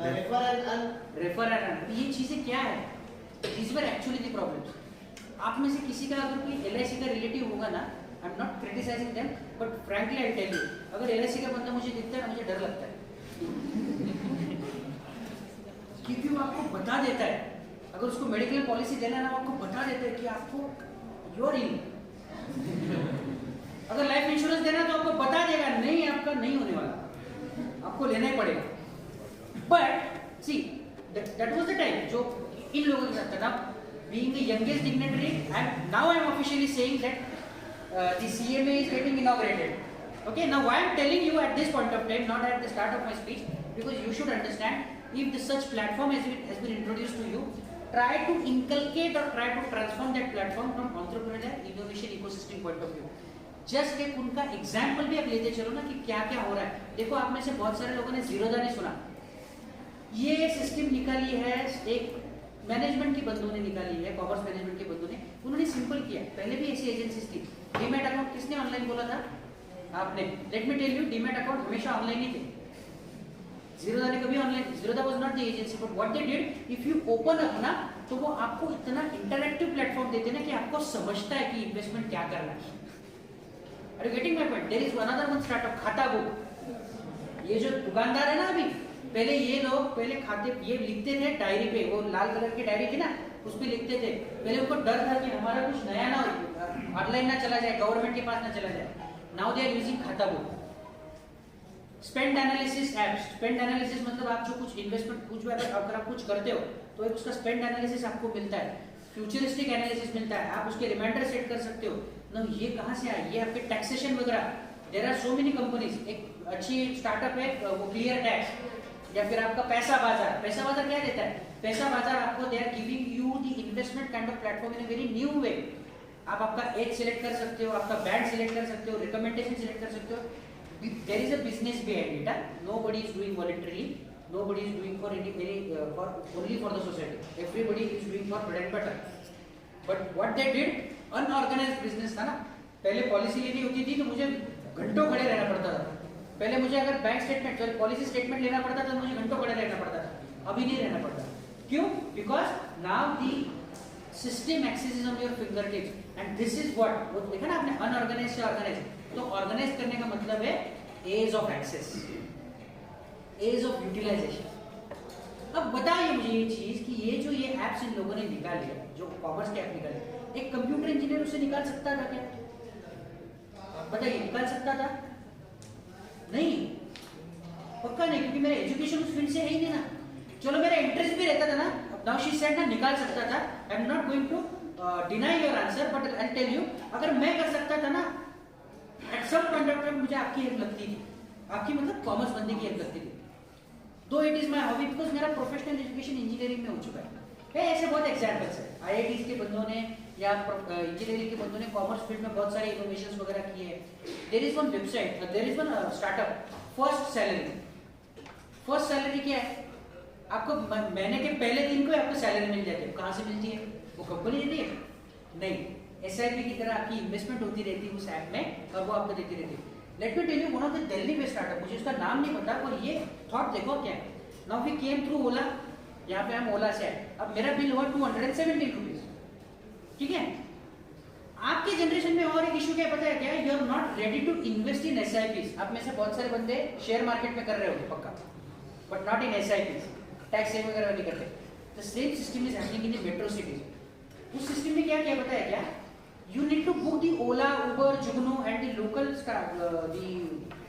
Refer and earn. ये चीजें क्या है? These were actually the problems. आप में से किसी का अगर कोई LIC का रिलेटिव होगा ना, I'm not criticizing them, but frankly I'll tell you, अगर LIC का बंदा मुझे दिखता है ना, मुझे डर लगता है, क्योंकि वो आपको बता देता है, अगर उसको मेडिकल पॉलिसी देना ना, आपको बता देता है कि आपको योर इन, अगर लाइफ इंश्योरेंस देना तो आपको बता देगा नहीं, आपका नहीं होने वाला, आपको लेना ही पड़ेगा। But see that was the time जो इन लोगों के साथ था। Being the youngest dignitary, and now I am officially saying that the CMA is getting inaugurated. Okay, now why I am telling you at this point of time, not at the start of my speech, because you should understand, if the such platform has been introduced to you, try to inculcate or try to transform that platform from entrepreneurial innovation ecosystem point of view. Just एक उनका example भी आप लेते चलो ना कि क्या क्या हो रहा है। देखो आप में से बहुत सारे लोगों ने ज़ीरोधा नहीं सुना। ये सिस्टम निकाली है एक मैनेजमेंट की बंदों ने निकाली है, कॉमर्स मैनेजमेंट के बंदों ने। उन्होंने सिंपल किया, पहले भी ऐसी एजेंसीज थी। डीमैट अकाउंट किसने ऑनलाइन बोला था? आपने। Let me tell you, demat account हमेशा ऑनलाइन ही थे। ज़ीरोधा ने कभी online, Zerodha was not the agency, but what they did, if you open up ना, तो वो आपको इतना इंटरैक्टिव प्लेटफॉर्म देते ना कि आपको समझता है कि इन्वेस्टमेंट क्या करना है। Are you getting my point? There is another one startup, खाता बुक। ये जो दुकानदार है ना, अभी पहले ये लोग पहले खाते ये लिखते थे डायरी पे, वो लाल कलर की डायरी थी ना, उस पर लिखते थे। पहले उनको डर था कि हमारा कुछ नया ना ऑनलाइन ना चला जाए, गवर्नमेंट के पास ना चला जाए। नाउ दे आर यूजिंग खाता book. Spend analysis app, spend analysis मतलब आप जो कुछ इन्वेस्टमेंट कुछ भी अगर आप कुछ करते हो तो एक उसका स्पेंड एनालिसिस आपको मिलता है, फ्यूचरिस्टिक एनालिसिस मिलता है, आप उसके रिमाइंडर सेट कर सकते हो ना। ये कहाँ से आए? ये आपके टैक्सेशन वगैरह, there are so many companies. एक अच्छी स्टार्टअप है वो क्लियर टैक्स, या फिर आपका पैसा बाजार। पैसा बाजार क्या देता है? पैसा बाजार आपको they are giving you the investment kind of platform in a very new way. आप आपका एज सिलेक्ट कर सकते हो, आपका बैंड सिलेक्ट कर सकते हो, रिकमेंडेशन सिलेक्ट कर सकते हो। There is a business behind it. Nobody is doing voluntarily. Nobody is doing for for only for the society. Everybody is doing for bread and butter. But what they did, unorganized business था ना। पहले policy लेनी होती थी तो मुझे घंटों खड़े रहना पड़ता था। पहले मुझे अगर bank statement sorry policy statement लेना पड़ता था तो मुझे घंटों खड़े रहना पड़ता था। अभी नहीं रहना पड़ता। क्यों? Because now the system accesses on your fingertips and this is what वो देखा ना आपने unorganized से organized। तो ऑर्गेनाइज करने का मतलब है edge of access, edge of utilization. अब बताइए मुझे ये चीज कि ये जो ये एप्स इन लोगों ने निकाले, जो कॉमर्स के ऐप निकाले, एक कंप्यूटर इंजीनियर उसे निकाल सकता था क्या? बताइए, निकाल सकता था? नहीं, पक्का नहीं, क्योंकि मेरा एजुकेशन उस फील्ड से है ही नहीं ना। चलो मेरा इंटरेस्ट भी रहता था ना, नाउ शी सेड ना निकाल सकता था। I am not going to deny your answer but I tell you, अगर मैं कर सकता था ना at some point of time मुझे आपकी हेल्प लगती थी। आपकी मतलब कॉमर्स बनने की हेल्प लगती थी। दो it is my hobby because मेरा प्रोफेशनल एजुकेशन इंजीनियरिंग में हो चुका है। ऐसे बहुत एग्जांपल्स है। आईआईटीज के बंदों ने या इंजीनियरिंग के बंदों ने कॉमर्स फील्ड में बहुत सारे इनोवेशंस वगैरह किए हैं। There is one website, there is one startup, first salary. First salary क्या है? आपको महीने के पहले दिन को आपको सैलरी मिल जाती है। कहाँ से मिलती है? वो कंपनी देती है? नहीं, एसआईपी की तरह आपकी इन्वेस्टमेंट होती रहती है उस ऐप में और वो आपको देती रहती है। Let me tell you one of the Delhi based startup, मुझे उसका नाम नहीं पता पर ये थॉट देखो क्या है। नाउ वी केम थ्रू ओला, यहाँ पे हम ओला से आए। अब मेरा बिल हुआ 217 रुपीज, ठीक है। आपके जनरेशन में और एक इशू क्या पता है क्या? You are not ready to invest in SIPs. आप में से बहुत सारे बंदे शेयर मार्केट में कर रहे होंगे पक्का, but not in SIPs, tax save वगैरह नहीं करते। The same system is happening in the metro cities. उस सिस्टम में क्या किया पता है क्या? You need to book the Ola, Uber, Jugnu and the local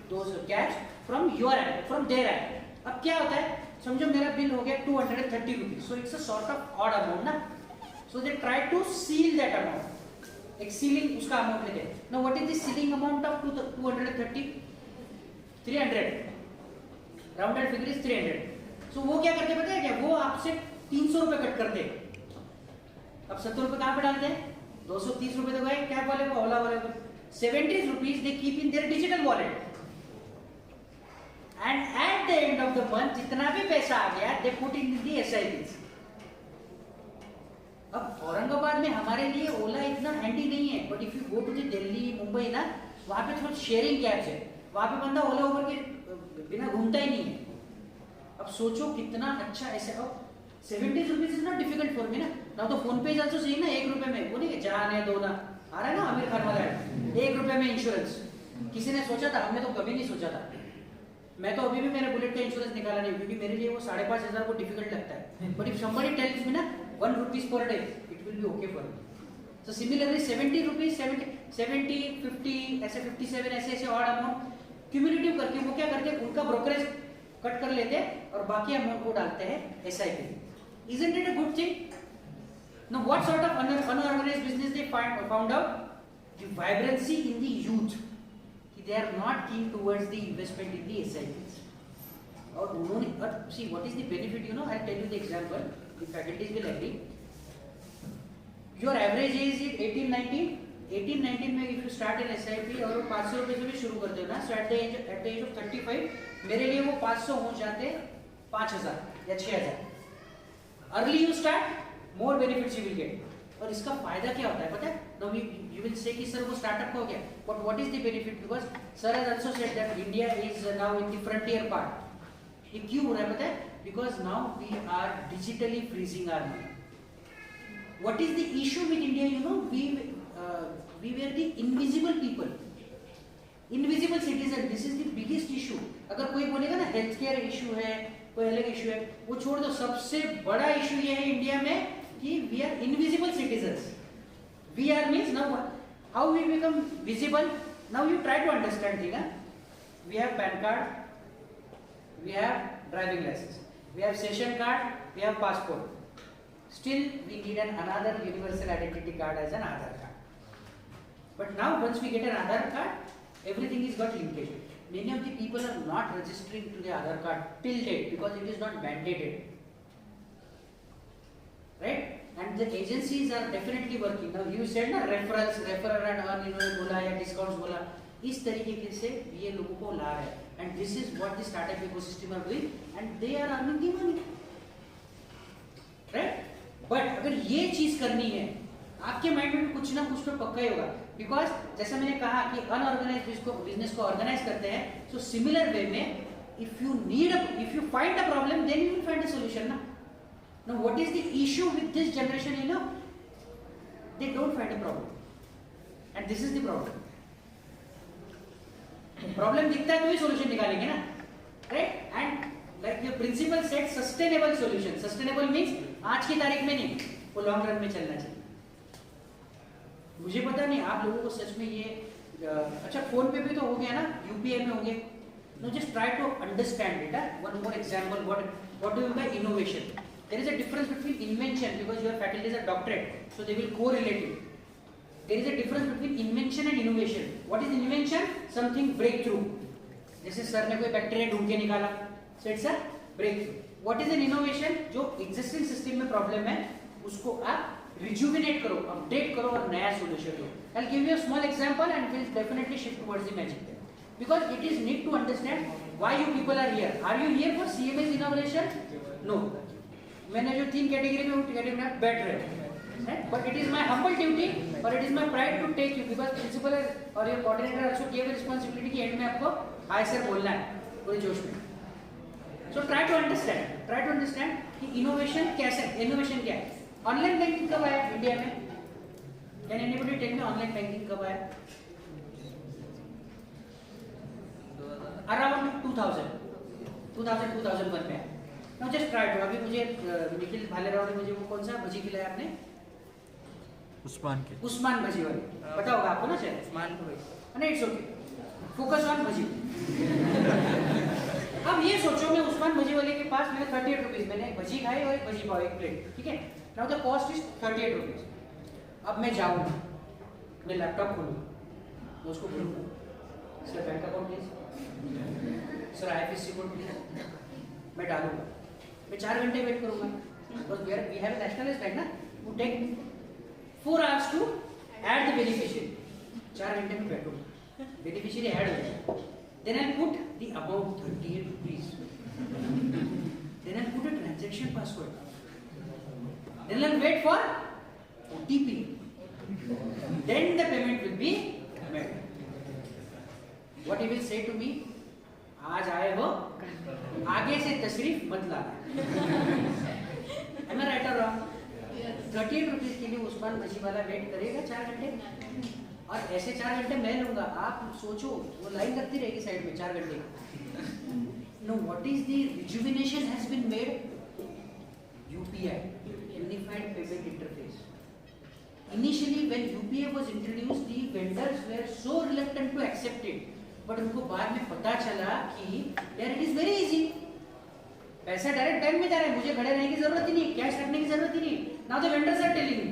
those cabs from your app, from their app. अब क्या होता है? समझो मेरा बिल हो गया 230 rupees, so it's a sort of odd amount ना, so they try to seal that amount. एक सीलिंग उसका अमाउंट लेते हैं। Now what is the ceiling amount of 230? 300. Rounded figure is 300. So वो क्या करते पता है क्या? वो आपसे 300 रुपए कट करते हैं। अब 70 रुपए कहाँ पे डालते हैं? 230 रुपए तो गए कैब वाले को, ओला वाले को। 70 rupees they keep in their digital wallet and at the end of the month जितना भी पैसा आ गया they put in the SIPs. अब औरंगाबाद में हमारे लिए ओला इतना हैंडी नहीं है, but if you go to the Delhi, Mumbai ना, वहां पे थोड़ा शेयरिंग कैब्स है, वहां पे बंदा ओला उबर के बिना घूमता ही नहीं है। अब सोचो कितना अच्छा ऐसे। अब 70 rupees is not difficult for me ना। नाउ तो फोन पे इज आल्सो सेइंग ना 1 रुपए में, वो नहीं जान है दो ना आ रहा है ना आमिर खान वाला है 1 रुपए में इंश्योरेंस। किसी ने सोचा था? हमने तो कभी नहीं सोचा था। मैं तो अभी भी मेरे बुलेट का इंश्योरेंस निकाला नहीं, क्योंकि मेरे लिए वो 5,500 को डिफिकल्ट लगता है। But if somebody tells me ना 1 rupees per day it will be okay for me. So similarly 70 rupees, 70, 50 ऐसे 57 ऐसे ऑड अमाउंट क्यूमुलेटिव करके वो क्या करते हैं? उनका ब्रोकरेज कट कर लेते हैं और बाकी अमाउंट को डालते हैं SIP. Isn't it a good thing? Now, what sort of unorganized business they found out? The vibrancy in the youth. They are not keen towards the investment in the SIPs. और उन्होंने see what is the benefit? You know, I'll tell you the example. The faculties will agree. Your average age is 18-19. 18-19 में if you start an SIP और वो 500 रुपए से भी शुरू करते हो ना, so at the age of 35 मेरे लिए वो 500 हो जाते 5,000 या 6,000। Early you start, more benefits you will get. और इसका फायदा क्या होता है पता है? नाउ यू विल से कि सर वो स्टार्टअप का हो गया, but what is the benefit? Because sir has also said that India is now in the frontier part. ये क्यों हो रहा है पता है? Because now we are digitally freezing our money. What is the issue with India? You know, we were the invisible people, invisible citizen. This is the biggest issue. अगर कोई बोलेगा ना हेल्थ केयर इशू है, कोई अलग issue है, वो छोड़ दो। सबसे बड़ा इशू ये है इंडिया में कि we are invisible citizens. We are means now how we become visible. Now you try to understand, ठीक है? We have PAN card, we have driving license, we have session card, we have passport. Still, we need another universal identity card as an Aadhaar card. But now, once we get an Aadhaar card, everything is got linkage. Many of the people are not registering to the Aadhaar card till date because it is not mandated. Right? And the agencies are definitely working. Now you said na referrals, referral and earn, बोला या discounts बोला. इस तरीके से ये लोगों को ला रहा है. And this is what the startup ecosystem are doing, and they are earning the money. Right? But अगर ये चीज करनी है, आपके माइंड में कुछ ना कुछ तो पक्का ही होगा. Because जैसा मैंने कहा कि अनऑर्गेनाइज्ड बिजनेस को ऑर्गेनाइज करते हैं, so similar way में if you find a problem, then you will find a solution ना. Now what is the issue with this generation, they don't find a problem, and this is the problem. Problem दिखता है तो ही solution निकालेंगे ना, right? And like your principal said, sustainable solution. Sustainable means आज की तारीख में नहीं, वो long run में चलना चाहिए. मुझे पता नहीं आप लोगों को सच में ये अच्छा फोन पे भी तो हो गया ना, यूपीआई में होंगे. Now just try to understand it. One more example. What do you mean by innovation? There is a difference between invention, because your faculties are doctorate, so they will correlate it. There is a difference between invention and innovation. What is invention? Something breakthrough. जैसे sir ने कोई bacteria ढूंढ के निकाला, so it's a breakthrough. What is an innovation? जो existing system में problem है, उसको आप rejuvenate करो, update करो और नया solution दो. I'll give you a small example and we'll definitely shift towards the magic there. Because it is need to understand why you people are here. Are you here for CMA's inauguration? No. मैंने जो 3 category में category में बैठ रहे, but it is my humble duty or it is my pride to take you, because principal or your coordinator also gave a responsibility कि end में आपको hi sir बोलना है पूरे जोश में. So try to understand कि innovation कैसे, innovation क्या है. ऑनलाइन बैंकिंग कब आया इंडिया में? Can anybody tell me online banking कब आया? Around 2001 में. Now just try to. अभी मुझे निखिल भालेराव ने मुझे वो कौन सा भजी खिलाया आपने? उस्मान भजी वाली. पता होगा आपको ना शायद. उस्मान को भाई. नहीं, it's okay. Focus on bhaji. अब ये सोचो मैं उस्मान भजी वाले के पास मेरे 38 रुपीज, मैंने एक भजी खाई और एक भजी पाव, एक प्लेट, ठीक है. Now the cost is 38 rupees. अब मैं जाऊँगा, मैं लैपटॉप खोलूँगा, मैं उसको बोलूँगा, sir bank account please, sir IFSC code please, मैं डालूंगा. मैं 4 घंटे वेट करूंगा, because we have a nationalist bank ना, who take 4 hours to add the beneficiary. 4 घंटे में बैठूंगा, beneficiary add हो जाएगा. Then I'll put the amount 38 rupees. Then I'll put a transaction password. Then I'll wait for OTP. Then the payment will be made. What he will say to me? आज आए हो, आगे से तशरीफ मत लाना. Am I right or wrong? 38 rupees के लिए उस्मान भजी वाला वेट करेगा 4 घंटे, और ऐसे 4 घंटे मैं लूंगा. आप सोचो वो लाइन करती रहेगी साइड में 4 घंटे. No, what is the rejuvenation has been made? UPI, Unified Payment Interface. Initially when UPI was introduced, the vendors were so reluctant to accept it. But उनको बाद में पता चला कि यार इट इज वेरी इजी, पैसा डायरेक्ट बैंक में जा रहा है, मुझे खड़े रहने की जरूरत ही नहीं, कैश रखने की जरूरत ही नहीं. Now the vendors are telling me,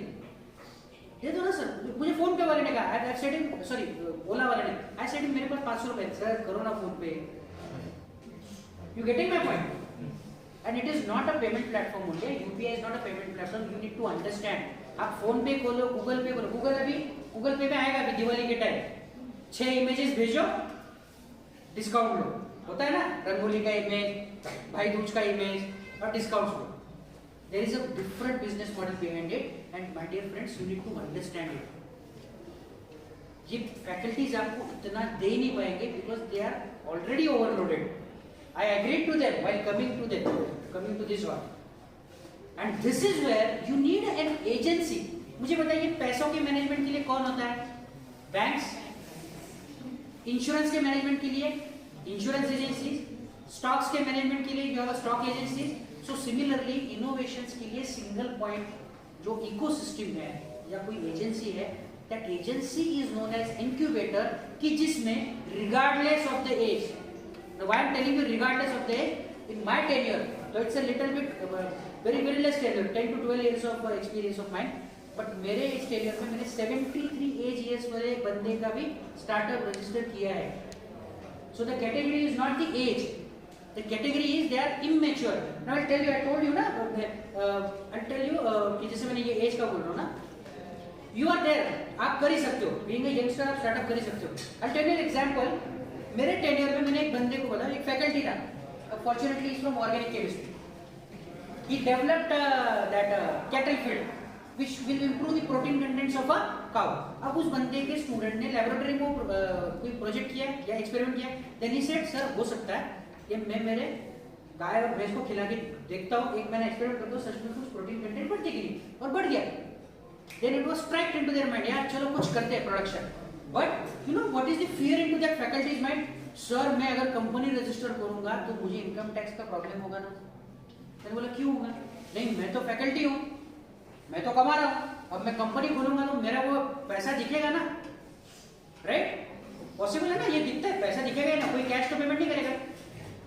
ये तो ना सर, मुझे फोन पे वाले ने कहा, आई सेड हिम, सॉरी ओला वाले ने, आई सेड हिम मेरे पास 500 रुपए, सर करो ना PhonePe. You getting my point? And it is not a payment platform only. UPI is not a payment platform. You need to understand. आप PhonePe खोलो, Google पे खोलो, गूगल पे में आएगा अभी दिवाली के टाइम 6 इमेजेस भेजो, डिस्काउंट लो, होता है ना, रंगोली का इमेज, भाई दूज का इमेज और डिस्काउंट लो. There is a different business model behind it, and my dear friends you need to understand it. ये फैकल्टीज आपको इतना दे नहीं पाएंगे because they are already overloaded. I agree to them while coming to this one, and this is where you need an agency. मुझे बताइए पैसों के मैनेजमेंट के लिए कौन होता है? बैंक्स. इंश्योरेंस के मैनेजमेंट के लिए इंश्योरेंस एजेंसीज, स्टॉक्स के मैनेजमेंट के लिए you have stock agencies. So similarly innovations के लिए सिंगल पॉइंट जो इकोसिस्टम है या कोई एजेंसी है, that agency is known as incubator, कि जिसमें regardless of the age, why I am telling you regardless of the age, in my tenure, तो it's a little bit very less tenure, 10 to 12 years of experience of mind, but मेरे इस tenure में मैंने 73 age years वाले बंदे का भी startup register किया है. So the category is not the age. The category is they are immature. Now I'll tell you. I told you ना. I'll tell you कि जैसे मैंने ये age का बोल रहा हूँ ना. You are there. आप कर ही सकते हो. Being a youngster आप स्टार्टअप कर ही सकते हो. I'll tell you an example. मेरे टेन्योर में मैंने एक बंदे को बोला, एक फैकल्टी था. Fortunately he's from organic chemistry. He developed that cattle feed, which will improve the protein contents of a cow. अब उस बंदे के स्टूडेंट ने लेबोरेटरी में कोई प्रोजेक्ट किया या एक्सपेरिमेंट किया, देन ही सेड सर हो सकता है कि मैं मेरे गाय और भैंस को खिला के देखता हूँ, एक महीना एक्सपेरिमेंट करता हूँ, सच में कुछ प्रोटीन कंटेंट बढ़ती गई और बढ़ गया. Then it was strike into their mind, यार चलो कुछ करते हैं production. But you know what is the fear into that faculties mind, sir मैं अगर कंपनी रजिस्टर करूंगा तो मुझे इनकम टैक्स का प्रॉब्लम होगा ना. मैंने बोला क्यों होगा? नहीं मैं तो फैकल्टी हूँ, मैं तो कमा रहा हूँ, अब मैं कंपनी खोलूंगा तो मेरा वो पैसा दिखेगा ना, राइट? पॉसिबल है ना, ये दिखता है, पैसा दिखेगा ना, कोई कैश तो पेमेंट नहीं करेगा.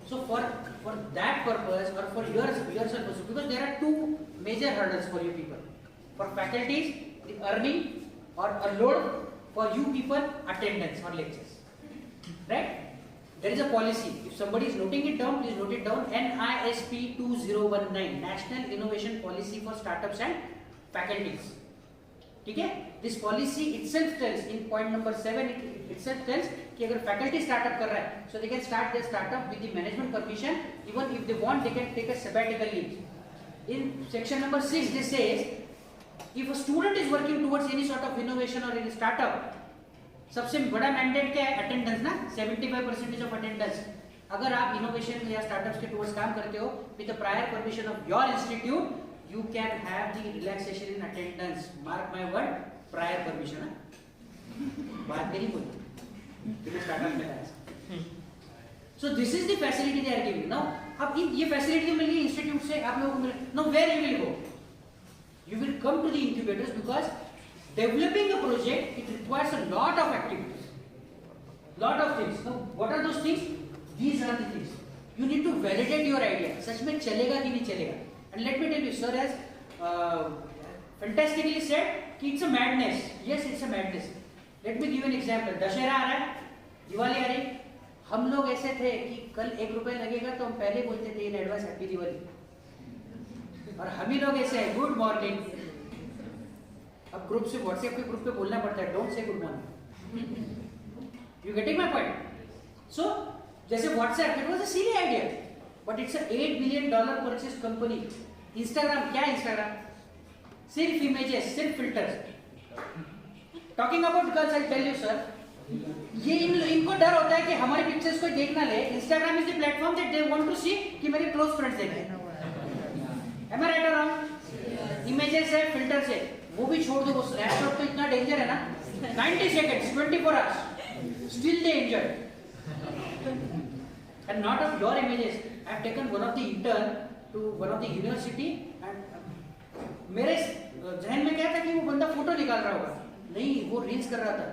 सो फॉर दैट पर्पस और for yourself also, because there are two major hurdles for you people. For faculties, the earning, or a load. For you people, attendance or lectures, right? There is a policy. If somebody is noting it down, please note it down. NISP 2019, National Innovation Policy for Startups and Faculties. ठीक है? This policy itself tells in point number 7 itself tells कि अगर faculty startup कर रहा है, so they can start their startup with the management permission. Even if they want, they can take a sabbatical leave. In section number 6, they says if a student is working towards any sort of innovation or any startup, सबसे बड़ा mandate क्या है? Attendance ना, 75% of attendance. अगर आप innovation या startups के towards काम करते हो with the prior permission of your institute, you can have the relaxation in attendance. Mark my word, prior permission. बात नहीं बोली, तुम्हें स्टार्टअप में आया. So this is the facility they are giving. Now, अब ये facility मिल गई इंस्टीट्यूट से, आप लोगों को मिले. Now where you will go? You will come to the incubators because developing a project it requires a lot of activities, lot of things. Now what are those things? These are the things. You need to validate your idea. सच में चलेगा कि नहीं चलेगा? And let me tell you, sir has fantastically said कि it's a madness. Yes, it's a madness. Let me give an example. Dussehra आ रहा है, दिवाली आ रही, हम लोग ऐसे थे कि कल 1 रुपया लगेगा तो हम पहले बोलते थे इन एडवांस हैप्पी दिवाली. और हम ही लोग ऐसे हैं गुड मॉर्निंग. अब ग्रुप से व्हाट्सएप के ग्रुप पे बोलना पड़ता है don't say good morning. You getting my point? So जैसे WhatsApp it was a silly idea, but it's a $8 billion purchase company. Instagram क्या है? इंस्टाग्राम सिर्फ इमेजेस, सिर्फ filters. Talking about girls, I tell you sir, ये इनको डर होता है कि हमारी पिक्चर्स कोई देख ना ले. Instagram is the platform that they want to see कि मेरे क्लोज फ्रेंड्स देखें. एम आई राइट और रॉन्ग? इमेजेस है, फिल्टर्स है, वो भी छोड़ दो. वो स्नैपशॉट तो इतना डेंजर है ना, 90 seconds, 24 hours, still they enjoy. And not of your images. I have taken one of the intern to one of the university and मेरे जहन में क्या था कि वो बंदा फोटो निकाल रहा होगा, नहीं वो रील्स कर रहा था.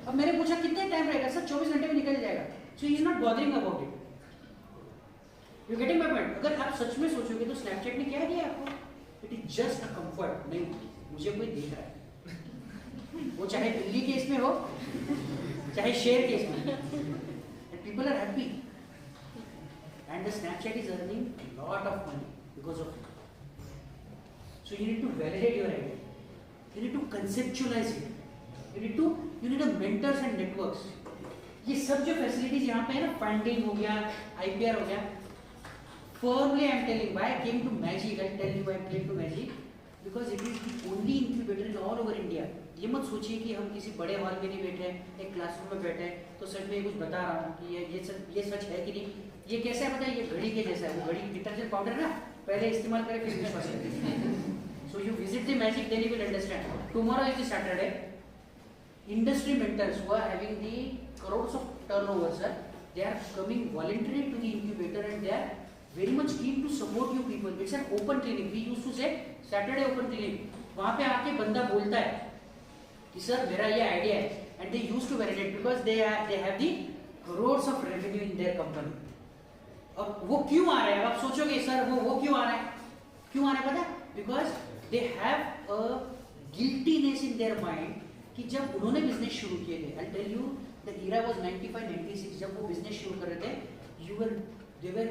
अब मैंने पूछा कितने टाइम रहेगा? सर 24 घंटे में निकल जाएगा. So he is not bothering about it. You getting my point? अगर आप सच में सोचोगे तो स्नैपचैट ने क्या दिया आपको? It is just a comfort. नहीं मुझे कोई देख रहा है, वो चाहे बिल्ली केस में हो चाहे शेर केस में, people are happy and the Snapchat is earning a lot of money because of it. So you need to validate your idea, you need to conceptualize it, you need a mentors and networks. ये सब जो facilities यहाँ पे है ना, funding हो गया, IPR हो गया, firmly I am telling why I came to Magic. I tell you why I came to Magic because it is the only incubator in all over India. ये मत सोचिए कि हम किसी बड़े हॉल में नहीं बैठे हैं, एक क्लासरूम में बैठे हैं तो सच में कुछ बता रहा हूँ कि ये सच है कि नहीं. ये कैसा है पता है? ये घड़ी के जैसा है. वो घड़ी डिटर्जेंट पाउडर ना, पहले इस्तेमाल करें फिर विश्वास करें. So you visit the magic, then you will understand. Tomorrow is the Saturday. Industry mentors who are having the crores of turnover, sir, they are coming voluntarily to the incubator and they are very much keen to support you people. It's an open clinic. We used to say Saturday open clinic. वहाँ पे आके बंदा बोलता है कि sir मेरा ये idea है, and they used to validate because they have the crores of revenue in their company. अब वो क्यों आ रहा है? आप सोचोगे सर वो क्यों आ रहा है? क्यों आ रहा है पता है? Because they have a guiltiness in their mind कि जब उन्होंने बिजनेस शुरू किए थे, I'll tell you the era was 95-96 जब वो बिजनेस शुरू कर रहे थे, they were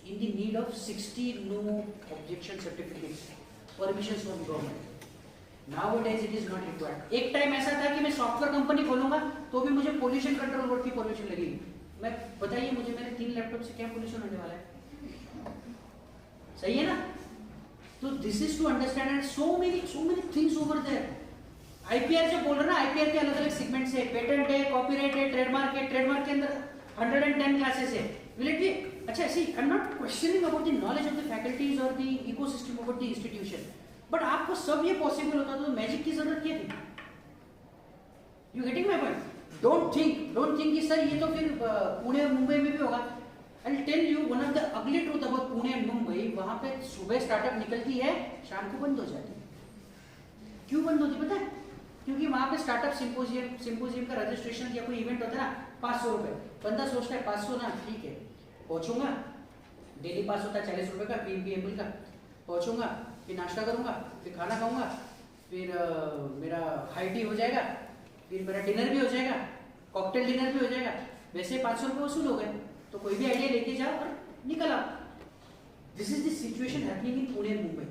in the need of 60 no objection certificates, permissions from government. Nowadays it is not required. एक टाइम ऐसा था कि मैं सॉफ्टवेयर कंपनी खोलूंगा तो भी मुझे पोल्यूशन कंट्रोल बोर्ड की परमिशन लगेगी. मैं बताइए मुझे मेरे 3 लैपटॉप से क्या पोल्यूशन होने वाला है? सही है ना? तो this is to understand and so many things over there. IPR जो बोल रहे ना, आईपीआर के अलग अलग सेगमेंट्स है, पेटेंट है, कॉपीराइट है, ट्रेडमार्क है. ट्रेडमार्क के अंदर 110 क्लासेस है. विल इट बी अच्छा? See I am not questioning about the knowledge of the faculties और the ecosystem about the institution, but आपको सब ये पॉसिबल होता तो मैजिक की जरूरत क्या थी? You getting my point? Don't think कि सर ये तो फिर पुणे और मुंबई में भी होगा. I will tell you one of the ugly truth about Pune and Mumbai. वहां पे सुबह स्टार्टअप निकलती है, शाम को बंद हो जाती है. क्यों बंद होती पता है? क्योंकि वहां पे स्टार्टअप सिंपोजियम का रजिस्ट्रेशन या कोई इवेंट होता है ना, 500 रुपए. बंदा सोचता है 500 ना ठीक है, पहुंचूंगा, डेली पास होता है 40 रुपए का, PMPML का. पहुंचूंगा, फिर नाश्ता करूंगा, फिर खाना खाऊंगा, फिर मेरा हाई टी हो जाएगा, फिर मेरा डिनर भी हो जाएगा, कॉकटेल डिनर भी हो जाएगा. वैसे 500 रुपए वसूल हो गए. तो कोई भी आइडिया लेके जाओ और निकल आओ. This is the situation happening in Pune and Mumbai.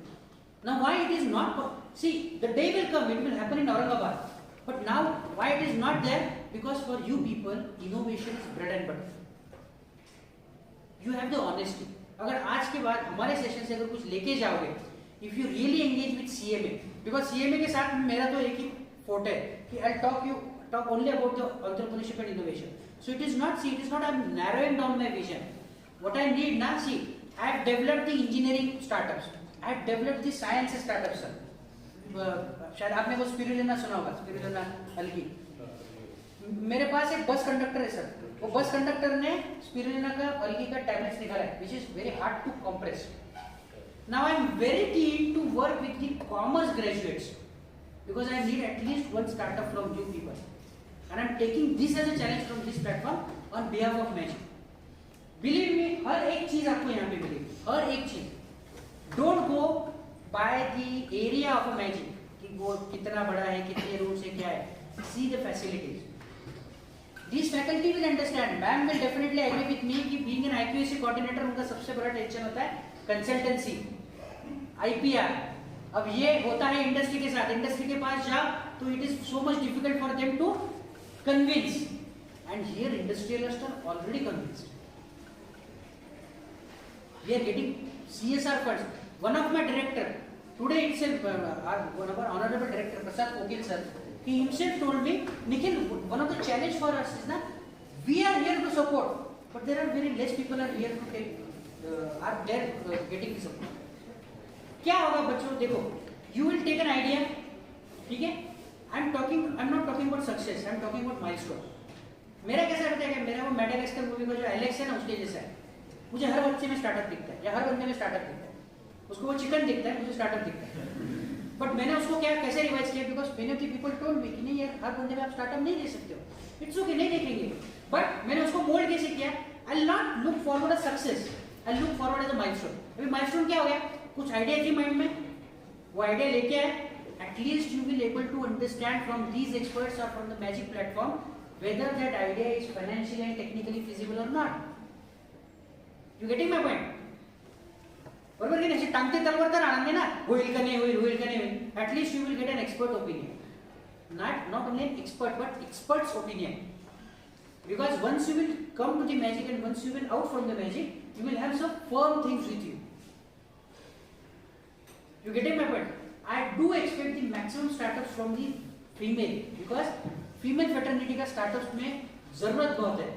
Now why it is not, see the day will come, it will happen in Aurangabad, but now why it is not there? Because for you people innovation is bread and butter. You have the honesty. अगर आज के बाद हमारे session से अगर कुछ लेके जाओगे, if you really engage with CMA, because CMA के साथ मेरा तो एक ही फोर्ट है कि I'll talk only about the entrepreneurship and innovation. So it is not I'm narrowing down my vision. What I need now, see, I have developed the engineering startups. I have developed the science startups, sir. शायद आपने वो spirulina सुना होगा, spirulina अलगी. मेरे पास एक bus conductor है sir. वो bus conductor ने स्पिरुलिना का अलगी का टैबलेट्स निकाला है, which is very hard to compress. Now I am very keen to work with the commerce graduates because I need at least one startup from you people, and I am taking this as a challenge from this platform on behalf of Magic. Believe me, हर एक चीज आपको यहाँ पे मिलेगी, हर एक चीज. Don't go by the area of a Magic कि वो कितना बड़ा है, कितने रूम्स है, क्या है. See the facilities. These faculty will understand. Ma'am will definitely agree with me कि being an IQAC coordinator उनका सबसे बड़ा टेंशन होता है कंसल्टेंसी, IPR. अब ये होता है इंडस्ट्री के साथ. इंडस्ट्री के पास जाओ तो it is so much difficult for them to convince, and here industrialist are already convinced. We are getting CSR funds. One of my director today itself, one of our honorable director Prasad Kokil sir, he himself told me, Nikhil, one of the challenge for us is that we are here to support, but there are very less people are here to take, are there getting the support. क्या होगा बच्चों? देखो, you will take an idea, ठीक है? I'm not talking about success, I'm talking about milestone. मेरा कैसा रहता है कि मेरा वो मेडागास्कर मूवी का जो एलेक्स है ना, उसके जैसा है. मुझे हर बच्चे में स्टार्टअप दिखता है या हर बंदे में स्टार्टअप दिखता है. उसको वो चिकन दिखता है, मुझे स्टार्टअप दिखता है. बट मैंने उसको कैसे रिवाइज किया? Because many of the people told me कि नहीं यार, हर बंदे में आप स्टार्टअप नहीं दे सकते हो. इट्स ओके, नहीं देखेंगे. बट मैंने उसको मोल्ड कैसे किया? I will not look forward a success, I look forward as a milestone. अभी माइलस्टोन क्या हो गया? कुछ आइडिया थी माइंड में, वो आइडिया लेके आए. At least you will able to understand from these experts और from the magic platform whether that idea is financially and technically feasible or not. You getting my point? बरोबर की नाही? टांगते तलवार तर आणणार ना, होईल का नाही होईल का नाही. At least you will get an expert opinion, not only an expert but expert's opinion. Because once you will come to the magic and once you will out from the magic, you will have some firm things with you. You getting my point? I do expect the maximum startups from the female, because female fraternity का startups में जरूरत बहुत है.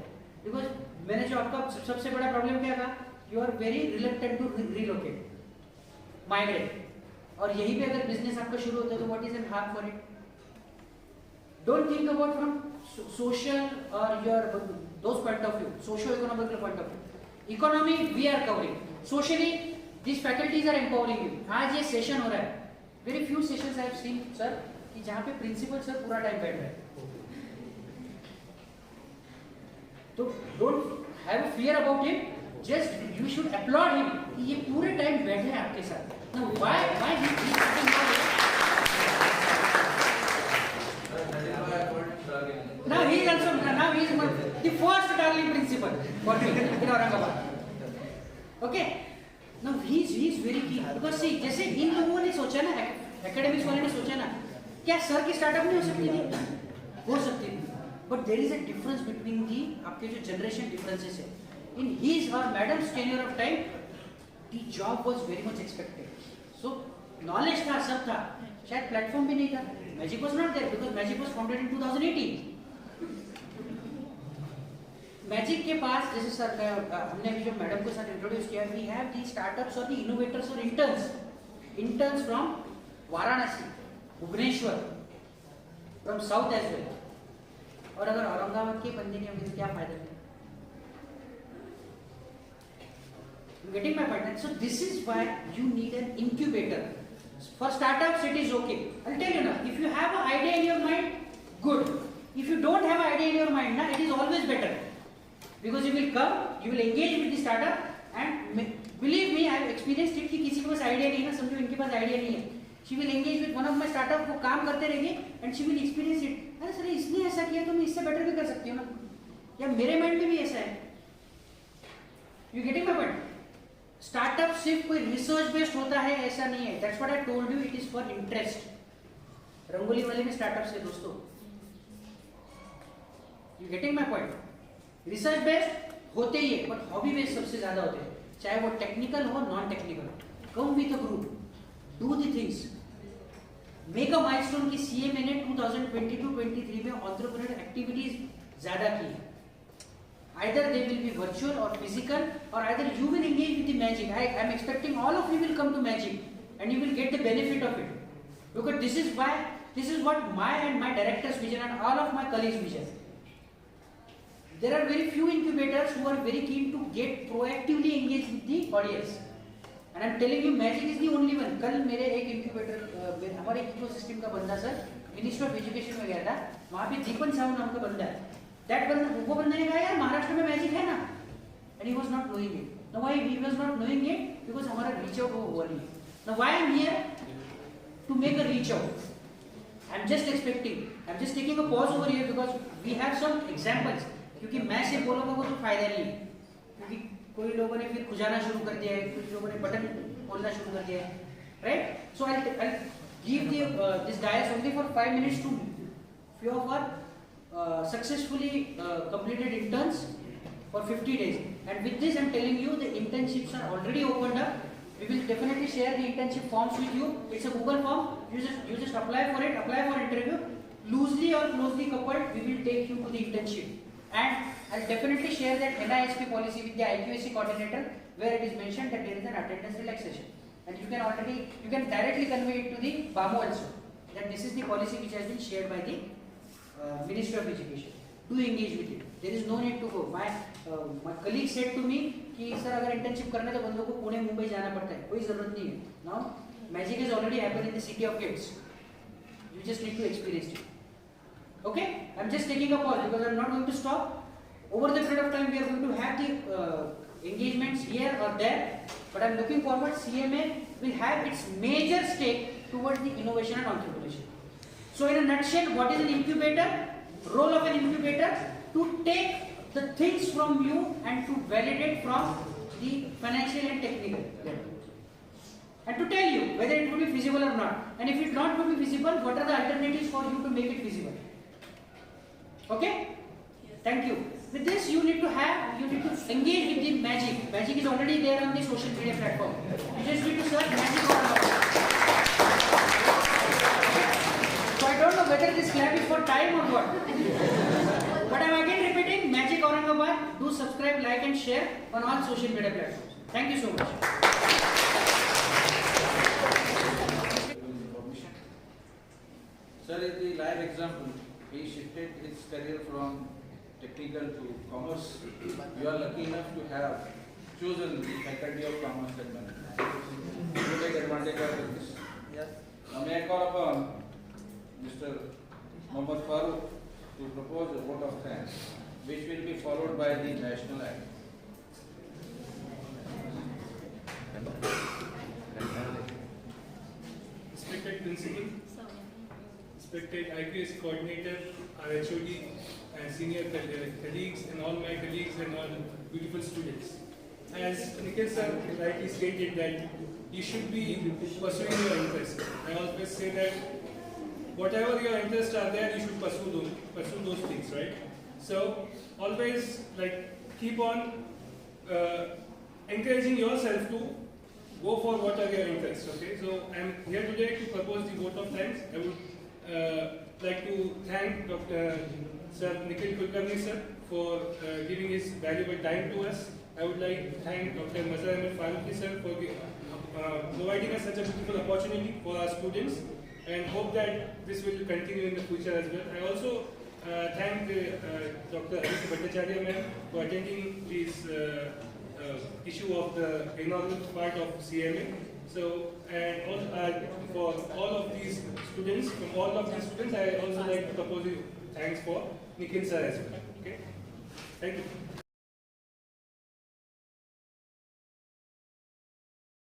Because मैंने जो आपका सबसे बड़ा प्रॉब्लम क्या कहा, you are very reluctant to relocate, migrate. और यही पे अगर बिजनेस आपका शुरू होता है तो what is an harm for it? Don't think about from social और your those point of view, socio economical point of view. Economy we are covering. Socially these faculties are empowering you. आज ये session हो रहा है. Very few sessions I have seen sir कि जहाँ पे principal sir पूरा टाइम बैठ रहे हैं. तो don't have a fear about him. Just you should applaud him. कि ये पूरे टाइम बैठे हैं आपके साथ. Now why he is sitting down? Now he is also the first darling principal for me in Aurangabad. Okay. Now he is very keen because see जैसे इन लोगों ने सोचा ना academics वाले ने सोचा ना क्या सर की startup नहीं हो सकती थी? हो सकती थी. But there is a difference between the आपके जो generation differences है. In his or madam's tenure of time, the job was very much expected. So knowledge था सब था. शायद platform भी नहीं था. Magic was not there because Magic was founded in 2018. Magic के पास जैसे सर हमने अभी जो मैडम के साथ इंट्रोड्यूस किया वी हैव दी स्टार्टअप्स और दी इनोवेटर्स और interns from Varanasi Bhubaneswar from south as well और अगर औरंगाबाद के बंदे नहीं होंगे तो क्या फायदा है getting my point so this is why you need an incubator for startups it is okay I tell you ना if you have a idea in your mind good if you don't have idea in your mind ना it is always better because you will come you will engage with the startup and believe me I have experienced it कि किसी के पास idea नहीं है ना समझो इनके पास idea नहीं है she will engage with one of my startup वो काम करते रहेंगे and she will experience it अरे सर इसने ऐसा किया तो मैं इससे बेटर भी कर सकती हूँ ना या मेरे माइंड में भी ऐसा है you getting my point startup सिर्फ कोई रिसर्च बेस्ड होता है ऐसा नहीं है that's what I told you it is for interest rangoli वाले में स्टार्टअप है दोस्तों you getting my point research based होते ही है बट हॉबी बेस्ड सबसे ज्यादा होते हैं चाहे वो टेक्निकल हो नॉन टेक्निकल हो come with a group do the things make a milestone की सीएमए ने 2022-23 में एंटरप्रेन्योर एक्टिविटीज ज्यादा की है either they will be virtual or physical or either you will engage with the magic I am expecting all of you will come to magic and you will get the benefit of it because this is what my and my director's vision and all of my colleagues vision. There are very few incubators who are very keen to get proactively engaged with the audience. And I am telling you, Magic is the only one. कल मेरे एक incubator हमारे ecosystem का बंदा sir Ministry of Education में गया था वहाँ पे दीपन साहू नाम का बंदा है that बंदा वो बंदे ने कहा यार महाराष्ट्र में Magic है ना and he was not knowing it. Now why he was not knowing it? Because हमारा reach out हुआ नहीं. Now why I am here to make a reach out. I am just expecting. I am just taking a pause over here because we have some examples. क्योंकि मैं से बोलूंगा को तो फायदा नहीं है क्योंकि कोई लोगों ने फिर खुजाना शुरू कर दिया है कुछ लोगों ने बटन बोलना शुरू कर दिया है right so I give this dais only for 5 minutes to few of our successfully completed interns for 50 days and with this I'm telling you the internships are already opened up we will definitely share the internship forms with you it's a Google form you just apply for interview loosely or closely coupled we will take you to the internship and I'll definitely share that NISP policy with the IQAC coordinator where it is mentioned that there is an attendance relaxation and you can directly convey it to the BAMO also that this is the policy which has been shared by the Ministry of Education do engage with it there is no need to go my colleague said to me कि sir अगर internship करना है तो बंदों को पुणे मुंबई जाना पड़ता है कोई जरूरत नहीं है now magic has already happened in the city of kids you just need to experience it okay I'm just taking a pause because I'm not going to stop over the period of time we are going to have the engagements here or there but I'm looking forward CMA will have its major stake towards the innovation and entrepreneurship so in a nutshell what is an incubator role of an incubator to take the things from you and to validate from the financial and technical level and to tell you whether it will be feasible or not and if it not will be feasible what are the alternatives for you to make it feasible okay thank you with this you need to engage with the magic is already there on the social media platform you just need to search magic Aurangabad so I don't know whether this clap is for time or what but I'm again repeating magic Aurangabad do subscribe like and share on all social media platforms thank you so much Sir is the live example. He shifted his career from technical to commerce. You are lucky enough to have chosen the Faculty of Commerce and Management. To take advantage of this. Yes. Now may I call upon Mr. Mohammad Farooq to propose a vote of thanks, which will be followed by the national anthem. Respected Principal, respected IQS Coordinator, our HOD, and senior colleagues, and all my colleagues and all beautiful students. As Nikhil sir rightly stated that you should be pursuing your interests. I always say that whatever your interests are there, you should pursue those things, right? So always keep on encouraging yourself to go for what are your interests. Okay, so I'm here today to propose the vote of thanks. I would like to thank Dr. Sir Nikhil Kulkarni sir for giving his valuable time to us. I would like to thank Dr. Mazhar Ahmed Farooqi sir for providing us such a beautiful opportunity for our students, and hope that this will continue in the future as well. I also thank Dr. Aditya Bhattacharya ma'am for attending this issue of the inaugural part of CMA. So, and also, for all of these students, from all of these students, I also like to propose thanks for Nikhil sir as well. Okay, thank you.